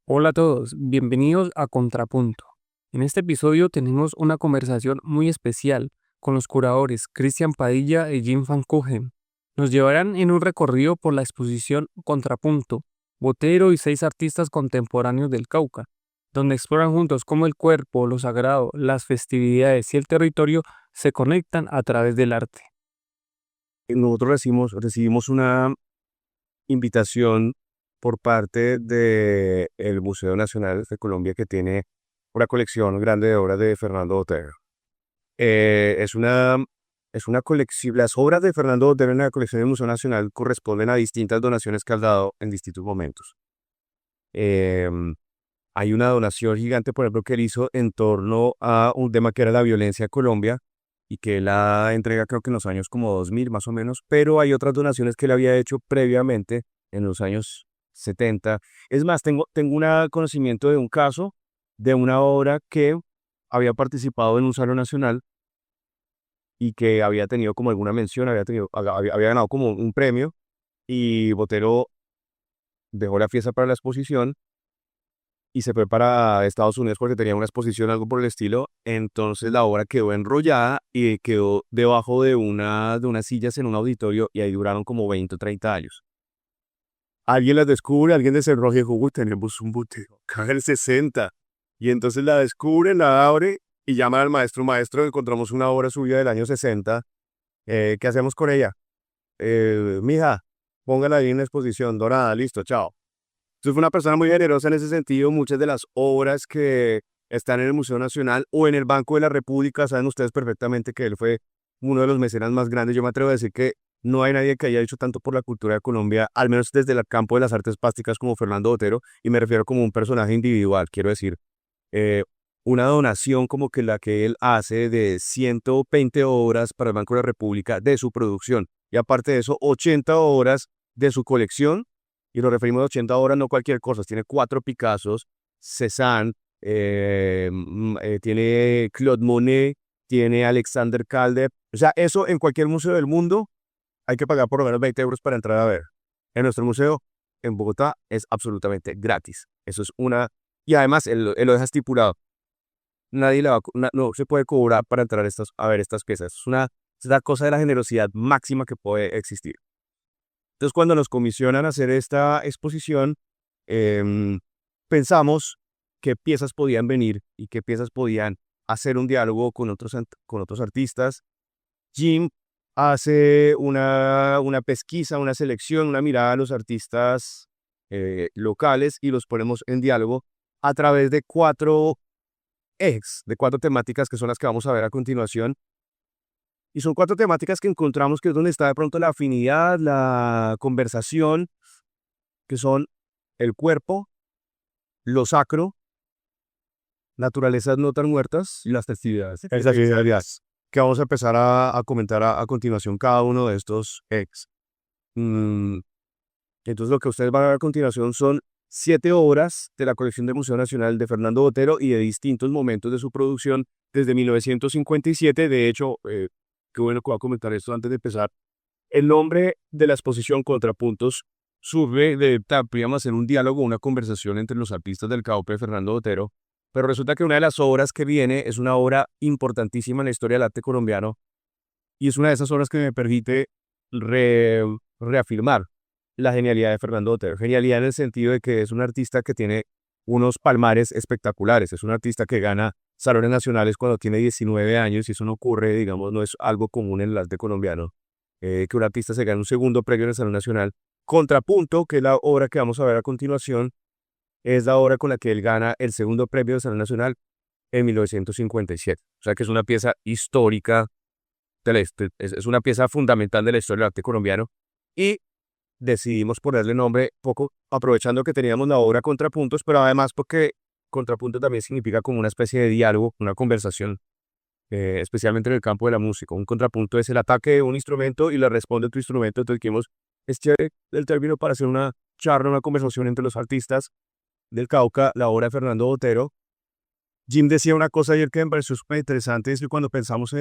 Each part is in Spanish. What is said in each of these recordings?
Hola a todos, bienvenidos a Contrapunto. En este episodio tenemos una conversación muy especial con los curadores Cristian Padilla y Jim Van Coogen. Nos llevarán en un recorrido por la exposición Contrapunto, Botero y 6 artistas contemporáneos del Cauca, donde exploran juntos cómo el cuerpo, lo sagrado, las festividades y el territorio se conectan a través del arte. Nosotros recibimos una invitación por parte del Museo Nacional de Colombia, que tiene una colección grande de obras de Fernando Botero. Es una colección. Las obras de Fernando Botero en la colección del Museo Nacional corresponden a distintas donaciones que ha dado en distintos momentos. Em, Hay una donación gigante, por ejemplo, que él hizo en torno a un tema que era la violencia en Colombia, y que él la entrega creo que en los años como 2000 más o menos, pero hay otras donaciones que él había hecho previamente en los años 70. Es más, tengo un conocimiento de un caso de una obra que había participado en un Salón Nacional y que había tenido como alguna mención, había ganado como un premio, y Botero dejó la fiesta para la exposición y se fue para Estados Unidos porque tenía una exposición, algo por el estilo. Entonces la obra quedó enrollada y quedó debajo de unas sillas en un auditorio, y ahí duraron como 20 o 30 años. Alguien la descubre, alguien desenrolla y dijo: "Uy, tenemos un botero acá del 60". Y entonces la descubre, la abre y llama al maestro: "Maestro, encontramos una obra suya del año 60. ¿Qué hacemos con ella?". "Mija, póngala ahí en la exposición, dorada, listo, chao". Entonces fue una persona muy generosa en ese sentido. Muchas de las obras que están en el Museo Nacional o en el Banco de la República, saben ustedes perfectamente que él fue uno de los mecenas más grandes. Yo me atrevo a decir que no hay nadie que haya hecho tanto por la cultura de Colombia, al menos desde el campo de las artes plásticas, como Fernando Botero, y me refiero como un personaje individual. Quiero decir, eh, una donación como que la que él hace de 120 obras para el Banco de la República de su producción, y aparte de eso, 80 obras de su colección. Y nos referimos a 80 obras, no cualquier cosa. Tiene 4 Picassos, Cézanne, tiene Claude Monet, tiene Alexander Calder. O sea, eso en cualquier museo del mundo hay que pagar por lo menos 20 euros para entrar a ver. En nuestro museo, en Bogotá, es absolutamente gratis. Eso es una... Y además, él lo deja estipulado. Nadie no se puede cobrar para entrar a ver estas piezas. Es una cosa de la generosidad máxima que puede existir. Entonces, cuando nos comisionan hacer esta exposición, em, pensamos qué piezas podían venir y qué piezas podían hacer un diálogo con otros artistas. Jim hace una pesquisa, una selección, una mirada a los artistas locales, y los ponemos en diálogo a través de 4 ejes, de 4 temáticas, que son las que vamos a ver a continuación. Y son 4 temáticas que encontramos que es donde está de pronto la afinidad, la conversación, que son el cuerpo, lo sacro, naturalezas no tan muertas, Y las festividades. esas ideas que vamos a empezar a comentar a continuación cada uno de estos ex. Mm, entonces lo que ustedes van a ver a continuación son 7 obras de la colección del Museo Nacional de Fernando Botero y de distintos momentos de su producción desde 1957. De hecho, qué bueno que voy a comentar esto antes de empezar. El nombre de la exposición Contrapuntos surge de, podríamos hacer un diálogo, una conversación entre los artistas del Cauca de Fernando Botero, pero resulta que una de las obras que viene es una obra importantísima en la historia del arte colombiano, y es una de esas obras que me permite reafirmar la genialidad de Fernando Botero. Genialidad en el sentido de que es un artista que tiene unos palmares espectaculares. Es un artista que gana salones nacionales cuando tiene 19 años, y eso no ocurre, digamos, no es algo común en el arte colombiano, que un artista se gane un segundo premio en el Salón Nacional. Contrapunto, que es la obra que vamos a ver a continuación, es la obra con la que él gana el segundo premio del Salón Nacional en 1957. O sea que es una pieza histórica, es una pieza fundamental de la historia del arte colombiano, y decidimos ponerle nombre poco aprovechando que teníamos la obra Contrapuntos, pero además porque contrapunto también significa como una especie de diálogo, una conversación, especialmente en el campo de la música. Un contrapunto es el ataque de un instrumento y le responde otro instrumento. Entonces dijimos, es chévere el término para hacer una charla, una conversación entre los artistas del Cauca, la obra de Fernando Botero. Jim decía una cosa ayer que me pareció súper interesante, es que cuando pensamos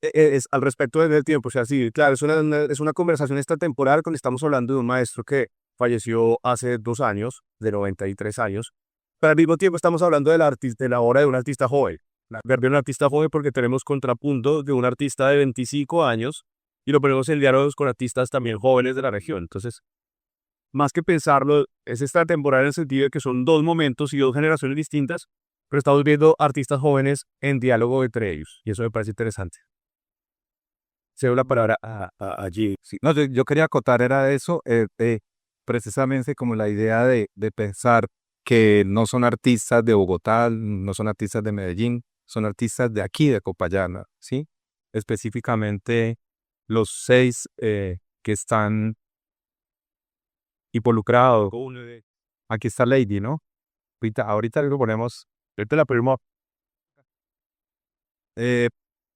es al respecto del tiempo. O sea, sí, claro, es una conversación extratemporal cuando estamos hablando de un maestro que falleció hace 2 años, de 93 años. Pero al mismo tiempo estamos hablando de la obra de un artista joven. La de un artista joven porque tenemos contrapunto de un artista de 25 años y lo ponemos en diálogos con artistas también jóvenes de la región. Entonces, más que pensarlo, es esta temporada en el sentido de que son dos momentos y dos generaciones distintas, pero estamos viendo artistas jóvenes en diálogo entre ellos, y eso me parece interesante. Cedo la palabra allí. Sí, no, yo quería acotar era eso, precisamente como la idea de pensar que no son artistas de Bogotá, no son artistas de Medellín, son artistas de aquí, de Copayana, ¿sí? Específicamente los 6 que están involucrados. Aquí está Lady, ¿no? Ahorita lo ponemos. Ahorita la ponemos.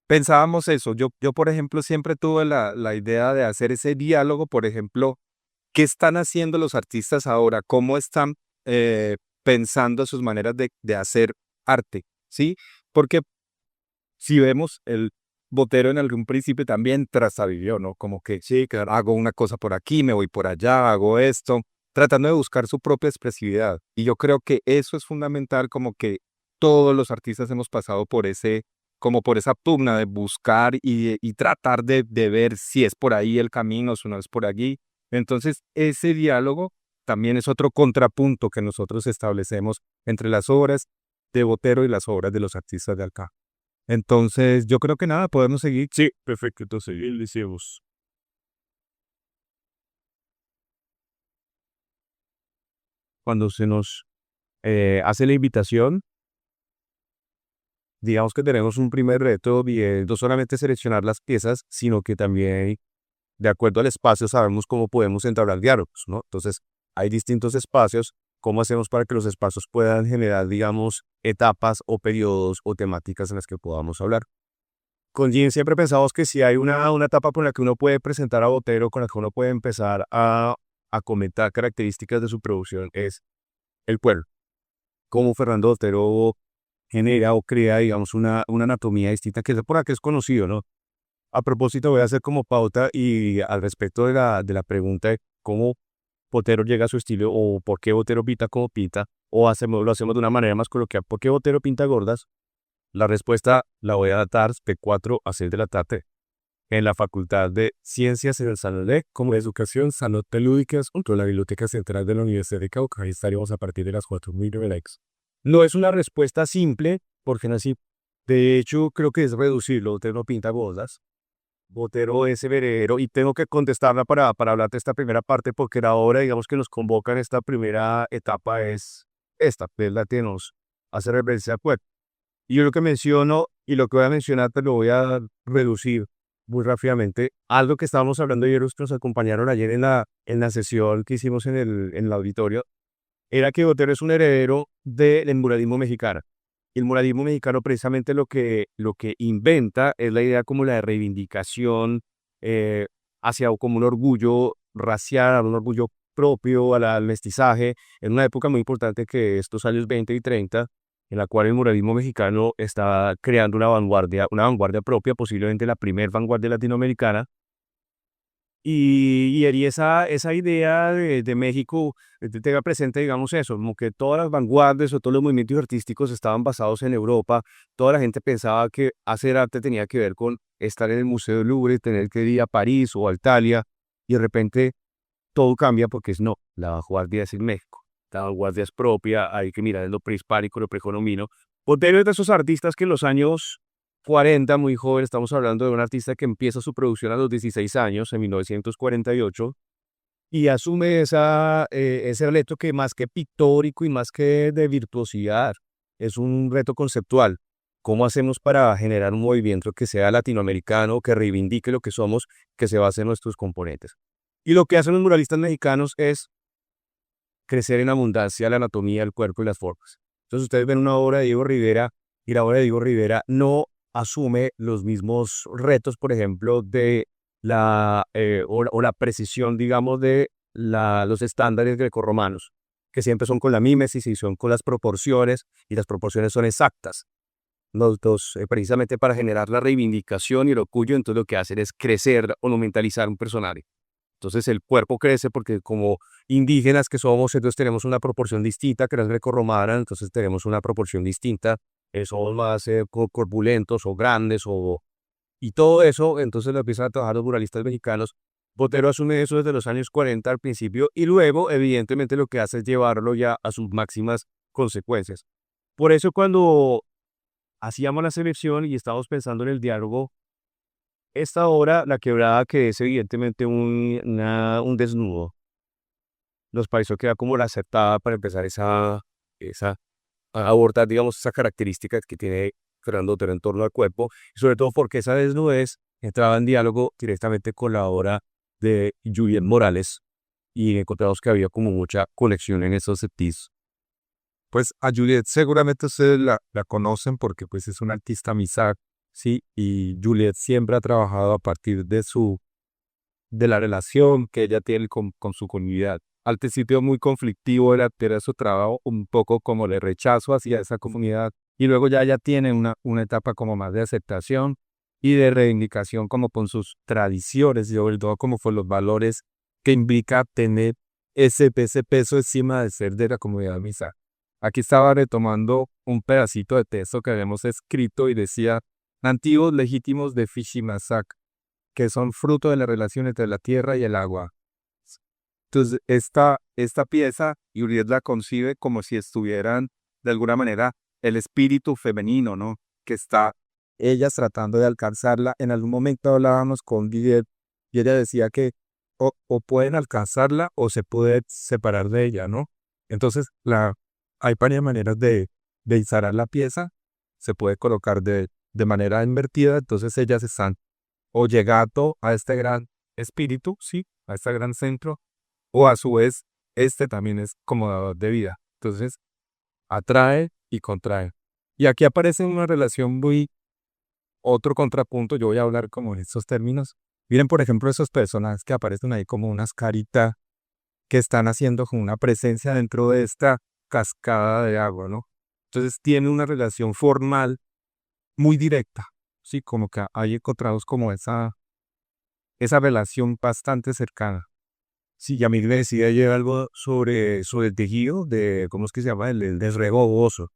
Pensábamos eso. Yo, por ejemplo, siempre tuve la idea de hacer ese diálogo, por ejemplo, ¿qué están haciendo los artistas ahora? ¿Cómo están pensando sus maneras de hacer arte? ¿Sí? Porque si vemos, el Botero en algún principio también trasavivió, ¿no? Como que Sí, claro. hago una cosa por aquí, me voy por allá, hago esto, tratando de buscar su propia expresividad. Y yo creo que eso es fundamental, como que todos los artistas hemos pasado por como por esa pugna de buscar y tratar de ver si es por ahí el camino, si no es por allí. Entonces, ese diálogo también es otro contrapunto que nosotros establecemos entre las obras de Botero y las obras de los artistas de acá. Entonces, yo creo que nada, podemos seguir. Sí, perfecto. Entonces, iniciemos. Cuando se nos hace la invitación, digamos que tenemos un primer reto y es no solamente seleccionar las piezas, sino que también, de acuerdo al espacio, sabemos cómo podemos entablar diálogos, ¿no? Entonces, hay distintos espacios. ¿Cómo hacemos para que los espacios puedan generar, digamos, etapas o periodos o temáticas en las que podamos hablar? Con Jim siempre pensamos que si hay una etapa por la que uno puede presentar a Botero, con la que uno puede empezar a comentar características de su producción, es el pueblo. Cómo Fernando Botero genera o crea, digamos, una anatomía distinta, que es por la que es conocido, ¿no? A propósito, voy a hacer como pauta y al respecto de la pregunta de cómo Botero llega a su estilo o por qué Botero pinta como pinta, o lo hacemos de una manera más coloquial, ¿por qué Botero pinta gordas? La respuesta la voy a dar de 4 a 6 de la tarde en la Facultad de Ciencias en el Salón de como Educación, Salón de Lúdicas, junto a la Biblioteca Central de la Universidad de Cauca. Ahí estaremos a partir de las 4:00 likes. No es una respuesta simple, porque no así. De hecho, creo que es reducirlo. Botero no pinta gordas. Botero es heredero y tengo que contestarla para hablar de esta primera parte porque la obra, digamos, que nos convoca en esta primera etapa es esta, que es la que nos hace referencia al cuerpo. Y yo lo que menciono y lo que voy a mencionar te lo voy a reducir muy rápidamente. Algo que estábamos hablando ayer, los que nos acompañaron ayer en la sesión que hicimos en el auditorio, era que Botero es un heredero del muralismo mexicano. Y el muralismo mexicano precisamente lo que inventa es la idea como la de reivindicación hacia como un orgullo racial, un orgullo propio al mestizaje, en una época muy importante que estos años 20 y 30, en la cual el muralismo mexicano está creando una vanguardia propia, posiblemente la primer vanguardia latinoamericana, y esa idea de México tenga presente, digamos eso, como que todas las vanguardias o todos los movimientos artísticos estaban basados en Europa. Toda la gente pensaba que hacer arte tenía que ver con estar en el Museo del Louvre, tener que ir a París o a Italia, y de repente todo cambia porque no, la vanguardia es en México. La vanguardia es propia, hay que mirar en lo prehispánico, lo precolombino. Botero es de esos artistas que en los años 40, muy joven, estamos hablando de un artista que empieza su producción a los 16 años, en 1948, y asume ese reto que más que pictórico y más que de virtuosidad, es un reto conceptual. ¿Cómo hacemos para generar un movimiento que sea latinoamericano, que reivindique lo que somos, que se base en nuestros componentes? Y lo que hacen los muralistas mexicanos es crecer en abundancia la anatomía del cuerpo y las formas. Entonces ustedes ven una obra de Diego Rivera y la obra de Diego Rivera no asume los mismos retos, por ejemplo, de la precisión, digamos, de los estándares grecorromanos, que siempre son con la mímesis y son con las proporciones, y las proporciones son exactas. Precisamente para generar la reivindicación y el orgullo, entonces lo que hacen es crecer o monumentalizar un personaje. Entonces el cuerpo crece porque como indígenas que somos, entonces tenemos una proporción distinta que las grecorromanas, entonces tenemos una proporción distinta, somos más corpulentos o grandes y todo eso, entonces lo empiezan a trabajar los muralistas mexicanos. Botero asume eso desde los años 40 al principio y luego evidentemente lo que hace es llevarlo ya a sus máximas consecuencias. Por eso cuando hacíamos la selección y estábamos pensando en el diálogo, esta obra, La Quebrada, que es evidentemente un desnudo, nos pareció que era como la acertada para empezar a abordar, digamos, esa característica que tiene Fernando Botero en torno al cuerpo, y sobre todo porque esa desnudez entraba en diálogo directamente con la obra de Juliet Morales, y encontramos que había como mucha conexión en esos sentidos. Pues a Juliet seguramente ustedes la conocen porque pues es una artista mixta, ¿sí? Y Juliet siempre ha trabajado a partir de la relación que ella tiene con su comunidad. Al principio muy conflictivo era su trabajo, un poco como de rechazo hacia esa comunidad, y luego ya ella tiene una etapa como más de aceptación y de reivindicación como con sus tradiciones y sobre todo como con los valores que implica tener ese peso encima de ser de la comunidad mixta. Aquí estaba retomando un pedacito de texto que habíamos escrito y decía, nativos legítimos de Fishimasak, que son fruto de la relación entre la tierra y el agua. Entonces, esta pieza, Juliet la concibe como si estuvieran, de alguna manera, el espíritu femenino, ¿no? Que está ellas tratando de alcanzarla. En algún momento hablábamos con Juliet y ella decía que o pueden alcanzarla o se puede separar de ella, ¿no? Entonces, hay varias maneras de instalar la pieza. Se puede colocar de manera invertida, entonces ellas están o llegando a este gran espíritu, ¿sí? A este gran centro, o a su vez, este también es como dador de vida. Entonces, atrae y contrae. Y aquí aparece una relación otro contrapunto, yo voy a hablar como en estos términos. Miren, por ejemplo, esos personajes que aparecen ahí como unas caritas que están haciendo como una presencia dentro de esta cascada de agua, ¿no? Entonces tiene una relación formal muy directa, sí, como que hay encontrados como esa relación bastante cercana. Sí, y a mí me decía ayer algo sobre el tejido de, ¿cómo es que se llama? El desrego bohoso,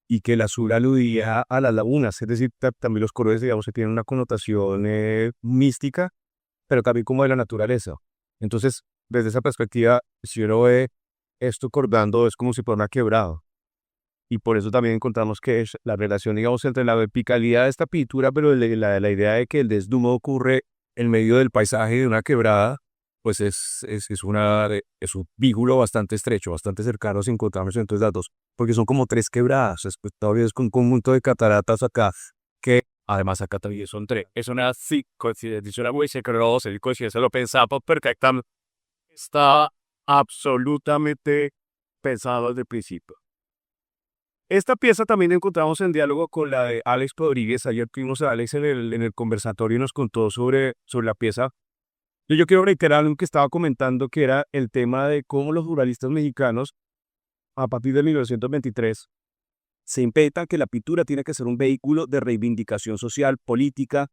y que el azul aludía a las lagunas, es decir, también los colores, digamos, que tienen una connotación mística, pero también como de la naturaleza. Entonces, desde esa perspectiva, si uno ve esto cordando, es como si fuera una quebrada. Y por eso también encontramos que es la relación, digamos, entre la epicalidad de esta pintura, pero la idea de que el desnudo ocurre en medio del paisaje de una quebrada, pues es un vínculo bastante estrecho, bastante cercano si encontramos entre los datos, porque son como tres quebradas, pues, todavía es un conjunto de cataratas acá, que además acá también son tres. Es una sí, coincidencia muy secreto, y coincidencia lo pensaba perfectamente. Está absolutamente pensado desde el principio. Esta pieza también encontramos en diálogo con la de Alex Rodríguez. Ayer tuvimos a Alex en el conversatorio y nos contó sobre la pieza. Y yo quiero reiterar lo que estaba comentando, que era el tema de cómo los muralistas mexicanos, a partir de 1923, se impetan que la pintura tiene que ser un vehículo de reivindicación social, política.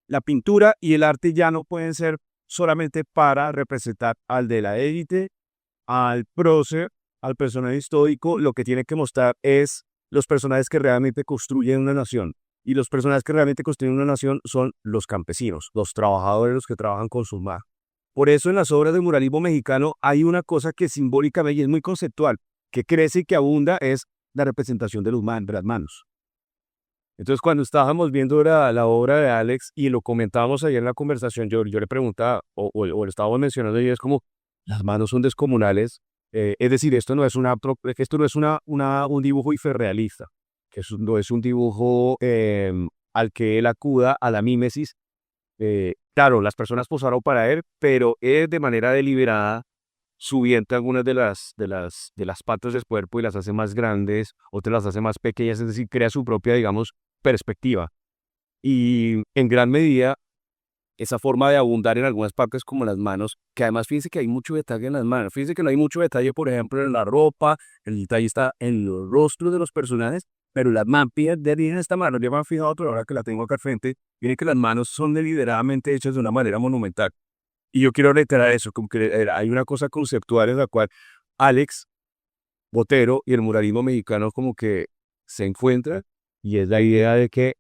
La pintura y el arte ya no pueden ser solamente para representar al de la élite, al prócer, al personaje histórico. Lo que tiene que mostrar es los personajes que realmente construyen una nación. Y los personajes que realmente construyen una nación son los campesinos, los trabajadores, los que trabajan con sus manos. Por eso en las obras de muralismo mexicano hay una cosa que simbólicamente es muy conceptual, que crece y que abunda, es la representación de de las manos. Entonces cuando estábamos viendo la obra de Alex y lo comentábamos ayer en la conversación, yo le preguntaba, o lo estábamos mencionando, y es como, las manos son descomunales. Es decir, esto no es un dibujo hiperrealista, que no es un dibujo al que él acuda a la mímesis. Claro, las personas posaron para él, pero él de manera deliberada subiendo algunas de las patas del cuerpo y las hace más grandes, otras las hace más pequeñas, es decir, crea su propia, digamos, perspectiva. Y en gran medida, esa forma de abundar en algunas partes como las manos, que además fíjense que hay mucho detalle en las manos, fíjense que no hay mucho detalle, por ejemplo, en la ropa, el detalle está en los rostros de los personajes, pero las manos, de esta mano, ya me han fijado otra hora que la tengo acá al frente, miren que las manos son deliberadamente hechas de una manera monumental. Y yo quiero reiterar eso, como que hay una cosa conceptual en la cual Alex Botero y el muralismo mexicano como que se encuentran y es la idea de que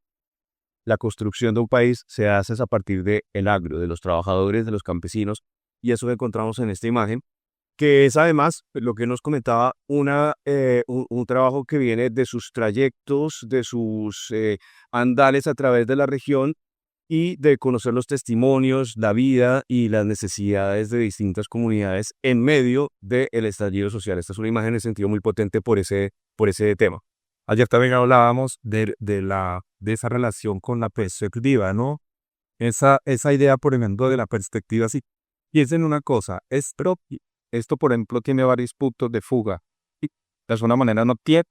la construcción de un país se hace a partir del agro, de los trabajadores, de los campesinos, y eso lo encontramos en esta imagen, que es además lo que nos comentaba, un trabajo que viene de sus trayectos, de sus andales a través de la región y de conocer los testimonios, la vida y las necesidades de distintas comunidades en medio del estallido social. Esta es una imagen en sentido muy potente por ese tema. Ayer también hablábamos de esa relación con la perspectiva, ¿no? Esa idea, por ejemplo, de la perspectiva, sí. Piensen una cosa, esto, por ejemplo, tiene varios puntos de fuga. Y de alguna manera no tiene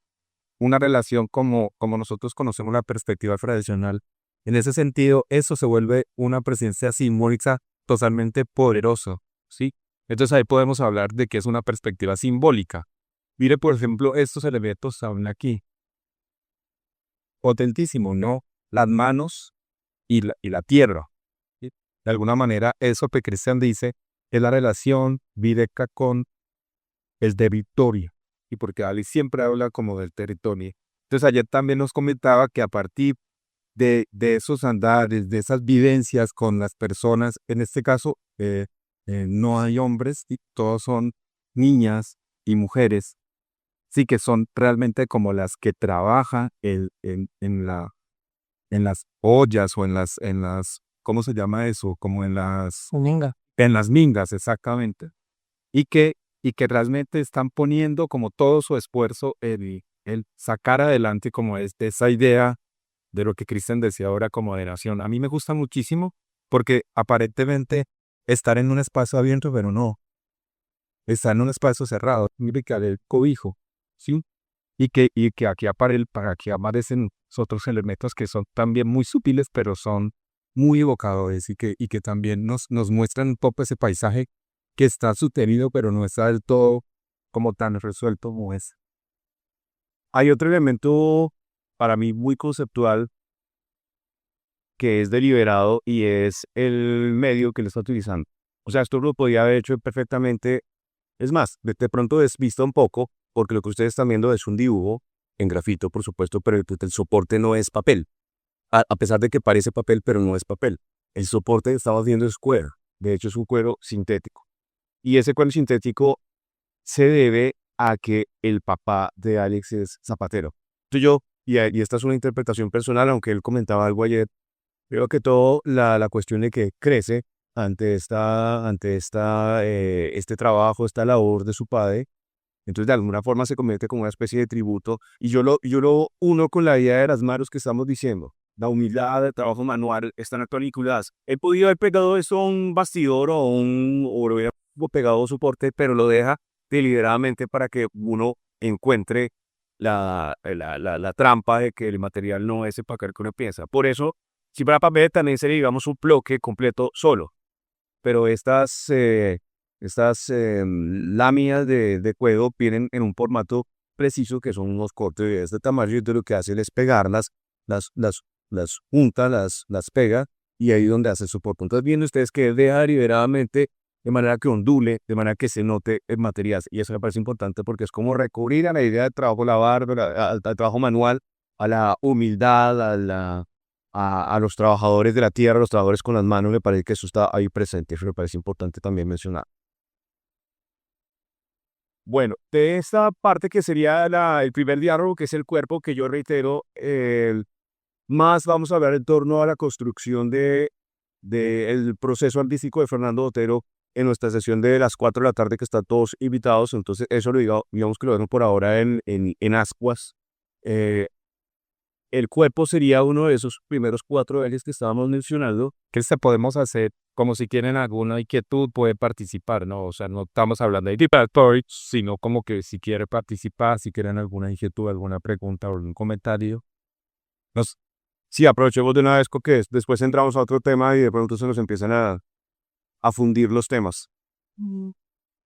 una relación como nosotros conocemos la perspectiva tradicional. En ese sentido, eso se vuelve una presencia simbólica totalmente poderosa, ¿sí? Entonces ahí podemos hablar de que es una perspectiva simbólica. Mire, por ejemplo, estos elementos aún aquí. Potentísimo, ¿no? Las manos y la tierra. ¿Sí? De alguna manera, eso que Cristian dice es la relación directa con el territorio. Y porque Ali siempre habla como del territorio. Entonces ayer también nos comentaba que a partir de esos andares, de esas vivencias con las personas, en este caso no hay hombres, y todos son niñas y mujeres, sí que son realmente como las que trabajan en las ollas o ¿cómo se llama eso? Como Venga. en las mingas, exactamente. Y que realmente están poniendo como todo su esfuerzo el sacar adelante como esa idea de lo que Cristian decía ahora como de nación. A mí me gusta muchísimo porque aparentemente estar en un espacio abierto, pero no, estar en un espacio cerrado, significa el cobijo, ¿sí? Y que para que aparecen otros elementos que son también muy sutiles, pero son muy evocadores y que también nos muestran un poco ese paisaje que está sostenido, pero no está del todo como tan resuelto como es. Hay otro elemento para mí muy conceptual que es deliberado y es el medio que le está utilizando. O sea, esto lo podía haber hecho perfectamente. Es más, de pronto desvista un poco, porque lo que ustedes están viendo es un dibujo en grafito, por supuesto, pero el soporte no es papel. A pesar de que parece papel, pero no es papel. El soporte que estamos viendo es cuero. De hecho, es un cuero sintético. Y ese cuero sintético se debe a que el papá de Alex es zapatero. Entonces y esta es una interpretación personal, aunque él comentaba algo ayer, creo que todo la cuestión de que crece este trabajo, esta labor de su padre, entonces de alguna forma se convierte como una especie de tributo, y yo lo uno con la idea de las manos que estamos diciendo. La humildad, el trabajo manual están actuando vinculadas. Él podía haber pegado eso a un bastidor o lo hubiera pegado a un soporte, pero lo deja deliberadamente para que uno encuentre la trampa de que el material no es el papel que uno piensa. Por eso, si para papel también sería, digamos, un bloque completo solo, pero estas láminas de cuero vienen en un formato preciso que son unos cortes de este tamaño, y entonces lo que hace es pegarlas, las, las, las junta, las pega y ahí es donde hace su soporte. Entonces vienen ustedes que deja deliberadamente de manera que ondule, de manera que se note el material, y eso me parece importante porque es como recurrir a la idea de trabajo lavar, al trabajo manual, a la humildad, a los trabajadores de la tierra, los trabajadores con las manos. Me parece que eso está ahí presente, eso me parece importante también mencionar. Bueno, de esta parte que sería el primer diálogo, que es el cuerpo, que yo reitero, más vamos a hablar en torno a la construcción el proceso artístico de Fernando Botero en nuestra sesión de las 4 de la tarde, que están todos invitados. Entonces, eso digamos que lo dejo por ahora en ascuas. Eh, el cuerpo sería uno de esos primeros 4 ejes que estábamos mencionando. ¿Qué se podemos hacer? Como si tienen alguna inquietud, puede participar, ¿no? O sea, no estamos hablando de Deep, sino como que si quiere participar, si quieren alguna inquietud, alguna pregunta o algún comentario. Nos, Sí, aprovechemos de una vez porque después entramos a otro tema y de pronto se nos empiezan a fundir los temas. Mm,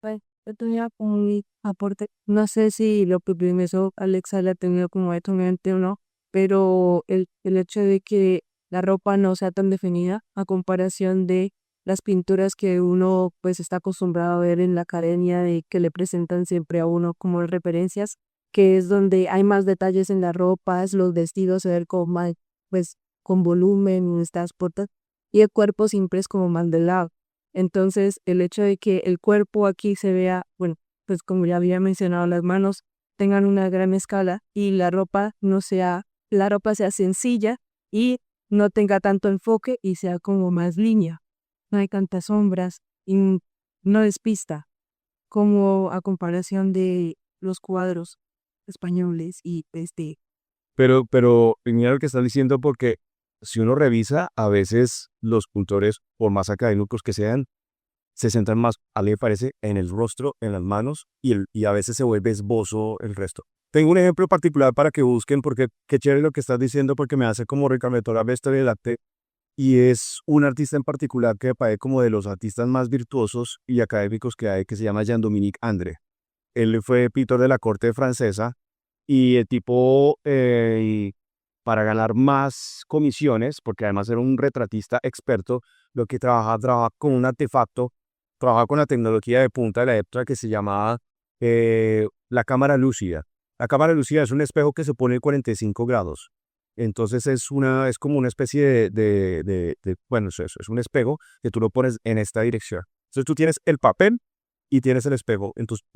Pues yo tenía como un aporte, no sé si lo que primero Alexa le ha tenido como esto en mente o no, pero el hecho de que la ropa no sea tan definida a comparación de las pinturas que uno pues está acostumbrado a ver en la academia de que le presentan siempre a uno como referencias, que es donde hay más detalles en las ropas, los vestidos se ven como más, pues con volumen en estas portas y el cuerpo siempre es como más de lado. Entonces el hecho de que el cuerpo aquí se vea, bueno, pues como ya había mencionado, las manos tengan una gran escala y la ropa sea sencilla y no tenga tanto enfoque y sea como más línea. No hay tantas sombras y no despista, como a comparación de los cuadros españoles y Pero mira lo que estás diciendo porque si uno revisa, a veces los pintores, por más académicos que sean, se centran más, a mí me parece, en el rostro, en las manos y a veces se vuelve esbozo el resto. Tengo un ejemplo particular para que busquen porque qué chévere lo que estás diciendo porque me hace como recametor a Vesta del arte y es un artista en particular que me parece como de los artistas más virtuosos y académicos que hay que se llama Jean-Dominique André. Él fue pintor de la corte francesa y el tipo, para ganar más comisiones, porque además era un retratista experto, lo que trabaja con un artefacto, trabaja con la tecnología de punta de la época que se llamaba la cámara lúcida. La cámara lúcida es un espejo que se pone en 45 grados. Entonces es como una especie bueno, es un espejo que tú lo pones en esta dirección. Entonces tú tienes el papel y tienes el espejo. Entonces,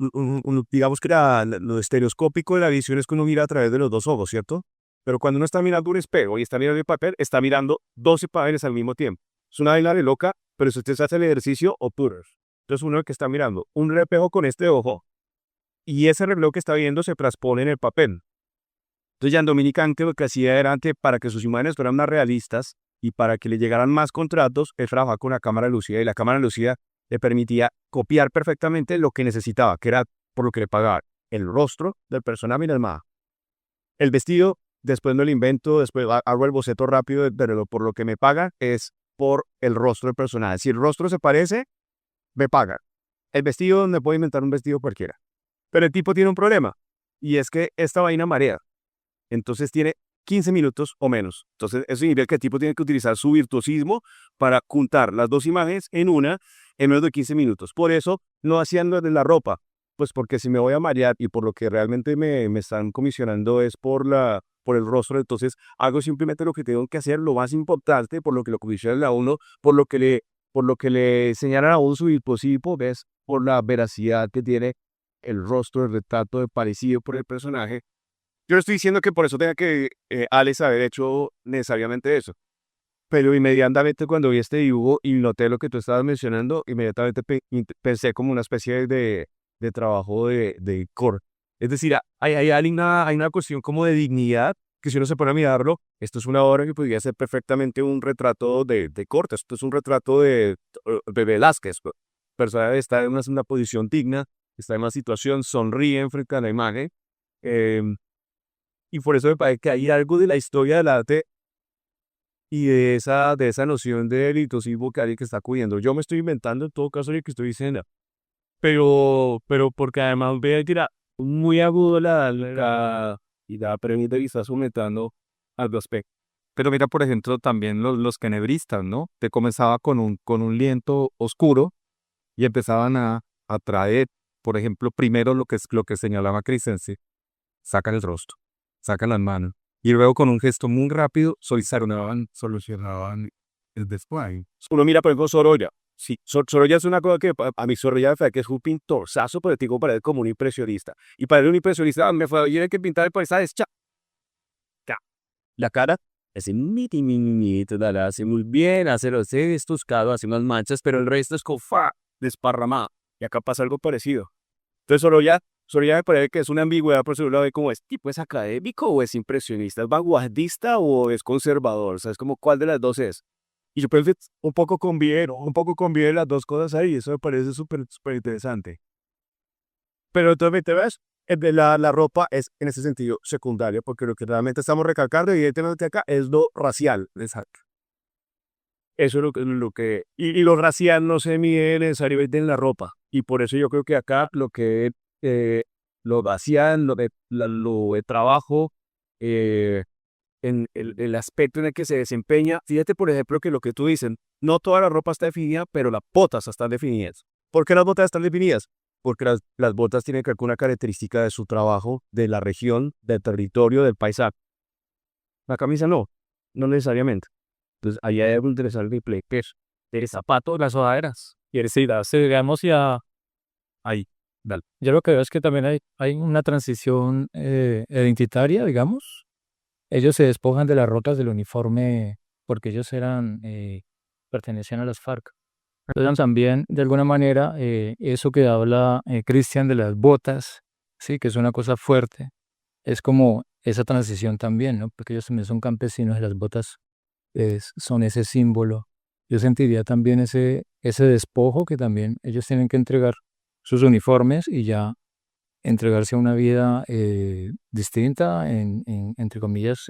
digamos que lo estereoscópico de la visión es que uno mira a través de los dos ojos, ¿cierto? Pero cuando uno está mirando un espejo y está mirando el papel, está mirando 12 papeles al mismo tiempo. Es una vaina de loca, pero si usted hace el ejercicio, obturas. Entonces uno que está mirando un espejo con este ojo y ese reloj que está viendo se transpone en el papel. Entonces Jean Dominique Anque lo que hacía era que para que sus imágenes fueran más realistas y para que le llegaran más contratos, él trabajaba con la cámara lúcida y la cámara lúcida le permitía copiar perfectamente lo que necesitaba, que era por lo que le pagaban el rostro del personaje y el ma. El vestido, después no lo invento, después hago el boceto rápido, pero por lo que me pagan es por el rostro del personaje. Si el rostro se parece, me pagan. El vestido, me puedo inventar un vestido cualquiera. Pero el tipo tiene un problema y es que esta vaina marea. Entonces tiene 15 minutos o menos. Entonces eso significa que el tipo tiene que utilizar su virtuosismo para juntar las dos imágenes en una en menos de 15 minutos. Por eso no hacían lo de la ropa, pues porque si me voy a marear y por lo que realmente me están comisionando es por el rostro, entonces hago simplemente lo que tengo que hacer, lo más importante, por lo que lo comisionan a uno, por lo que le señalan a uno su virtuosismo, ves, por la veracidad que tiene el rostro, el retrato de parecido por el personaje. Yo no estoy diciendo que por eso tenga que Alex haber hecho necesariamente eso, pero inmediatamente cuando vi este dibujo y noté lo que tú estabas mencionando, inmediatamente pensé como una especie de trabajo de core. Es decir, hay una cuestión como de dignidad que si uno se pone a mirarlo, esto es una obra que podría ser perfectamente un retrato de corte, esto es un retrato de Velázquez. Persona está en una posición digna, está en una situación, sonríe frente a la imagen. em, y por eso me parece que hay algo de la historia del arte y de esa noción de virtuosismo que alguien que está acudiendo. Yo me estoy inventando en todo caso lo que estoy diciendo, pero porque además ve, tira, muy agudo y la premisa y está sujetando al aspecto. Pero mira, por ejemplo, también los tenebristas, ¿no? Te comenzaba con un lienzo oscuro y empezaban a traer, por ejemplo, primero lo que señalaba Christensen, sacan el rostro, sacan las manos, y luego con un gesto muy rápido solucionaban el después. Uno mira, por ejemplo, Sorolla. Sí, Sorolla es una cosa que a mí Sorolla me parece que es un pintorzazo, pero el tipo parece como un impresionista. Y para él un impresionista, me fue, tiene que pintar el paisaje, la cara, ese la hace muy bien, hace los estoscado, hace unas manchas, pero el resto es como desparramado. Y acá pasa algo parecido. Entonces Sorolla me parece que es una ambigüedad, por eso uno lo ve como, ¿es tipo es académico o es impresionista? ¿Es vanguardista o es conservador? O sea, es como, ¿cuál de las dos es? Y yo pienso que un poco conviven las dos cosas ahí, eso me parece súper interesante. Pero entonces, ¿te ves? La ropa es en ese sentido secundaria, porque lo que realmente estamos recalcando, evidentemente acá, es lo racial. Exacto. Eso es y lo racial no se mide necesariamente en la ropa. Y por eso yo creo que acá lo que lo racial, lo de trabajo, en el aspecto en el que se desempeña. Fíjate, por ejemplo, que lo que tú dices, no toda la ropa está definida, pero las botas están definidas. ¿Por qué las botas están definidas? Porque las botas tienen que ver con una característica de su trabajo, de la región, del territorio, del paisaje. La camisa no necesariamente. Entonces, ahí hay algo interesante de peso. El zapato, las sudaderas. Y sí, digamos, ya, Ahí, dale. yo lo que veo es que también hay una transición identitaria, digamos. Ellos se despojan de las ropas del uniforme porque ellos pertenecían a las FARC. Entonces también, de alguna manera, eso que habla Cristian de las botas, sí, que es una cosa fuerte, es como esa transición también, ¿no? Porque ellos también son campesinos y las botas son ese símbolo. Yo sentiría también ese despojo que también ellos tienen que entregar sus uniformes y ya entregarse a una vida distinta, entre comillas,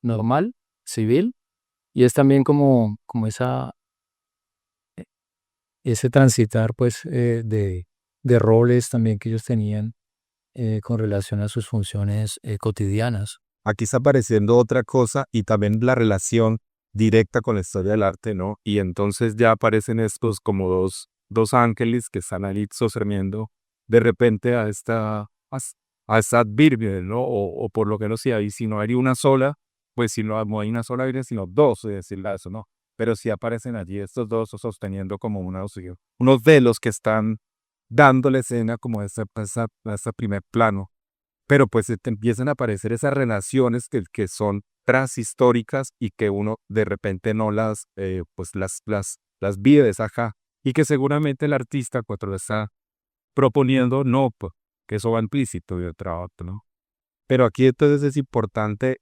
normal, civil, y es también como ese transitar pues de roles también que ellos tenían con relación a sus funciones cotidianas. Aquí está apareciendo otra cosa y también la relación directa con la historia del arte, ¿no? Y entonces ya aparecen estos como dos ángeles que están ahí sosteniendo de repente a esta Virgen, ¿no? O por lo que no sea, y si no hay una sola, pues si no hay una sola Virgen, sino dos, es decir, eso, ¿no? Pero sí aparecen allí estos dos sosteniendo como unos velos que están dándole escena como a este primer plano. Pero pues te empiezan a aparecer esas relaciones que son transhistóricas y que uno de repente no pues las vive, ajá. Y que seguramente el artista cuando lo está proponiendo, no, pues, que eso va implícito y otra otro, ¿no? Pero aquí entonces es importante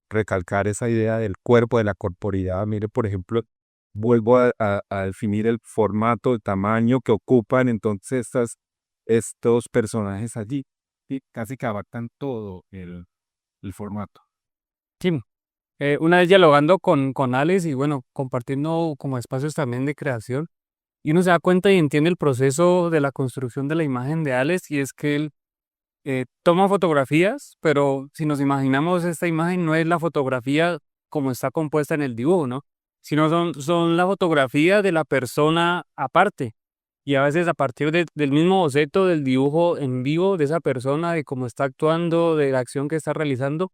recalcar esa idea del cuerpo, de la corporidad. Mire, por ejemplo, vuelvo a definir el formato, el tamaño que ocupan entonces estos personajes allí. Sí, casi que abarcan todo el formato. Sí, una vez dialogando con Alex y bueno, compartiendo como espacios también de creación, y uno se da cuenta y entiende el proceso de la construcción de la imagen de Alex, y es que él toma fotografías, pero si nos imaginamos esta imagen no es la fotografía como está compuesta en el dibujo, ¿no? Sino son la fotografía de la persona aparte. Y a veces a partir del mismo boceto del dibujo en vivo de esa persona, de cómo está actuando, de la acción que está realizando,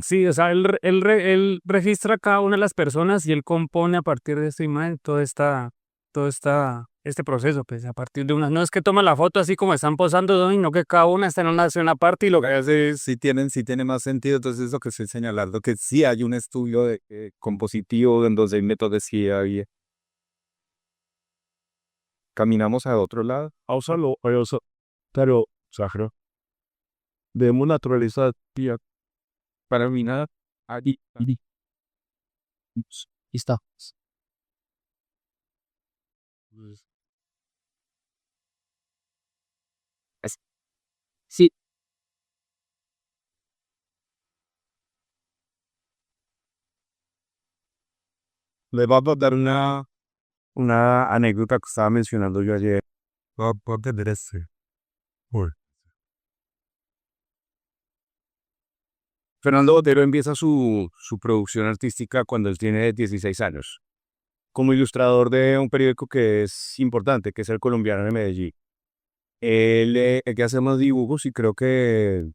sí, o sea, él registra cada una de las personas y él compone a partir de esta imagen este proceso, pues a partir de una, no es que toma la foto así como están posando, ¿no? Sino que cada una está en una acción aparte y lo que hace es... Sí tiene más sentido, entonces es lo que estoy señalando, que sí hay un estudio compositivo en donde hay metodología y caminamos a otro lado. Pero, Sahara, debemos naturalizar Para mí nada, ahí, Está. Sí, les voy a dar una anécdota que estaba mencionando yo ayer. Va a entender este. Uy. Fernando Botero empieza su producción artística cuando él tiene 16 años, como ilustrador de un periódico que es importante, que es El Colombiano de Medellín. Él que hace más dibujos y creo que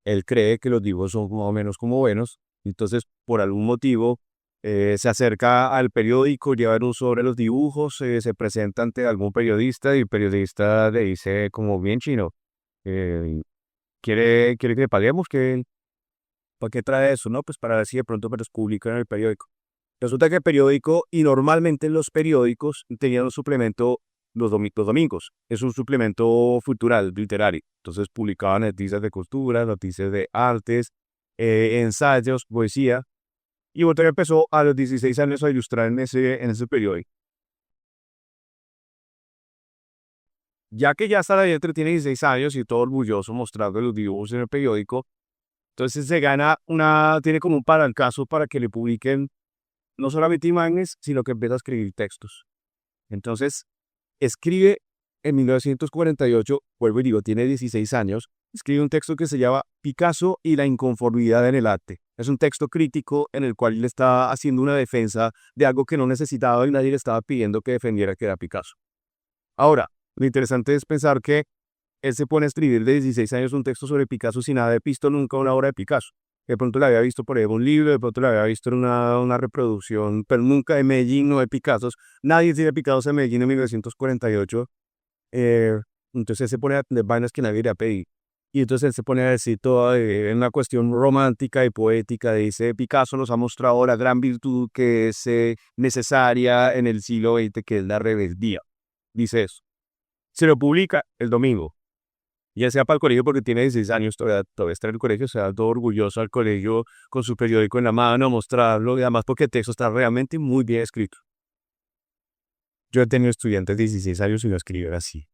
él cree que los dibujos son más o menos como buenos, entonces por algún motivo se acerca al periódico, lleva un sobre los dibujos, se presenta ante algún periodista y el periodista le dice como bien chino, eh, quiere que le paguemos, ¿para qué trae eso? No, pues para ver si de pronto me los publican en el periódico. Resulta que el periódico, y normalmente los periódicos tenían un suplemento los domingos. Es un suplemento cultural, literario. Entonces publicaban noticias de cultura, noticias de artes, ensayos, poesía. Y Botero empezó a los 16 años a ilustrar en ese periódico. Ya que ya está adentro, tiene 16 años y todo orgulloso mostrando los dibujos en el periódico, entonces tiene como un palancazo para que le publiquen no solamente imágenes, sino que empieza a escribir textos. Entonces, escribe en 1948, vuelvo y digo, tiene 16 años, escribe un texto que se llama Picasso y la inconformidad en el arte. Es un texto crítico en el cual él está haciendo una defensa de algo que no necesitaba y nadie le estaba pidiendo que defendiera, que era Picasso. Ahora, lo interesante es pensar que él se pone a escribir de 16 años un texto sobre Picasso sin haber visto nunca una obra de Picasso. De pronto la había visto por ahí en un libro, de pronto la había visto en una reproducción, pero nunca de Medellín, no de Picasso. Nadie tiene Picasso en Medellín en 1948. Entonces él se pone a tener vainas que nadie le ha pedido. Y entonces él se pone a decir toda una cuestión romántica y poética. Dice, Picasso nos ha mostrado la gran virtud que es necesaria en el siglo XX, que es la rebeldía. Dice eso. Se lo publica el domingo. Ya sea para el colegio porque tiene 16 años, todavía está en el colegio, se da todo orgulloso al colegio con su periódico en la mano, mostrarlo, y además porque el texto está realmente muy bien escrito. Yo he tenido estudiantes de 16 años y no escriben así.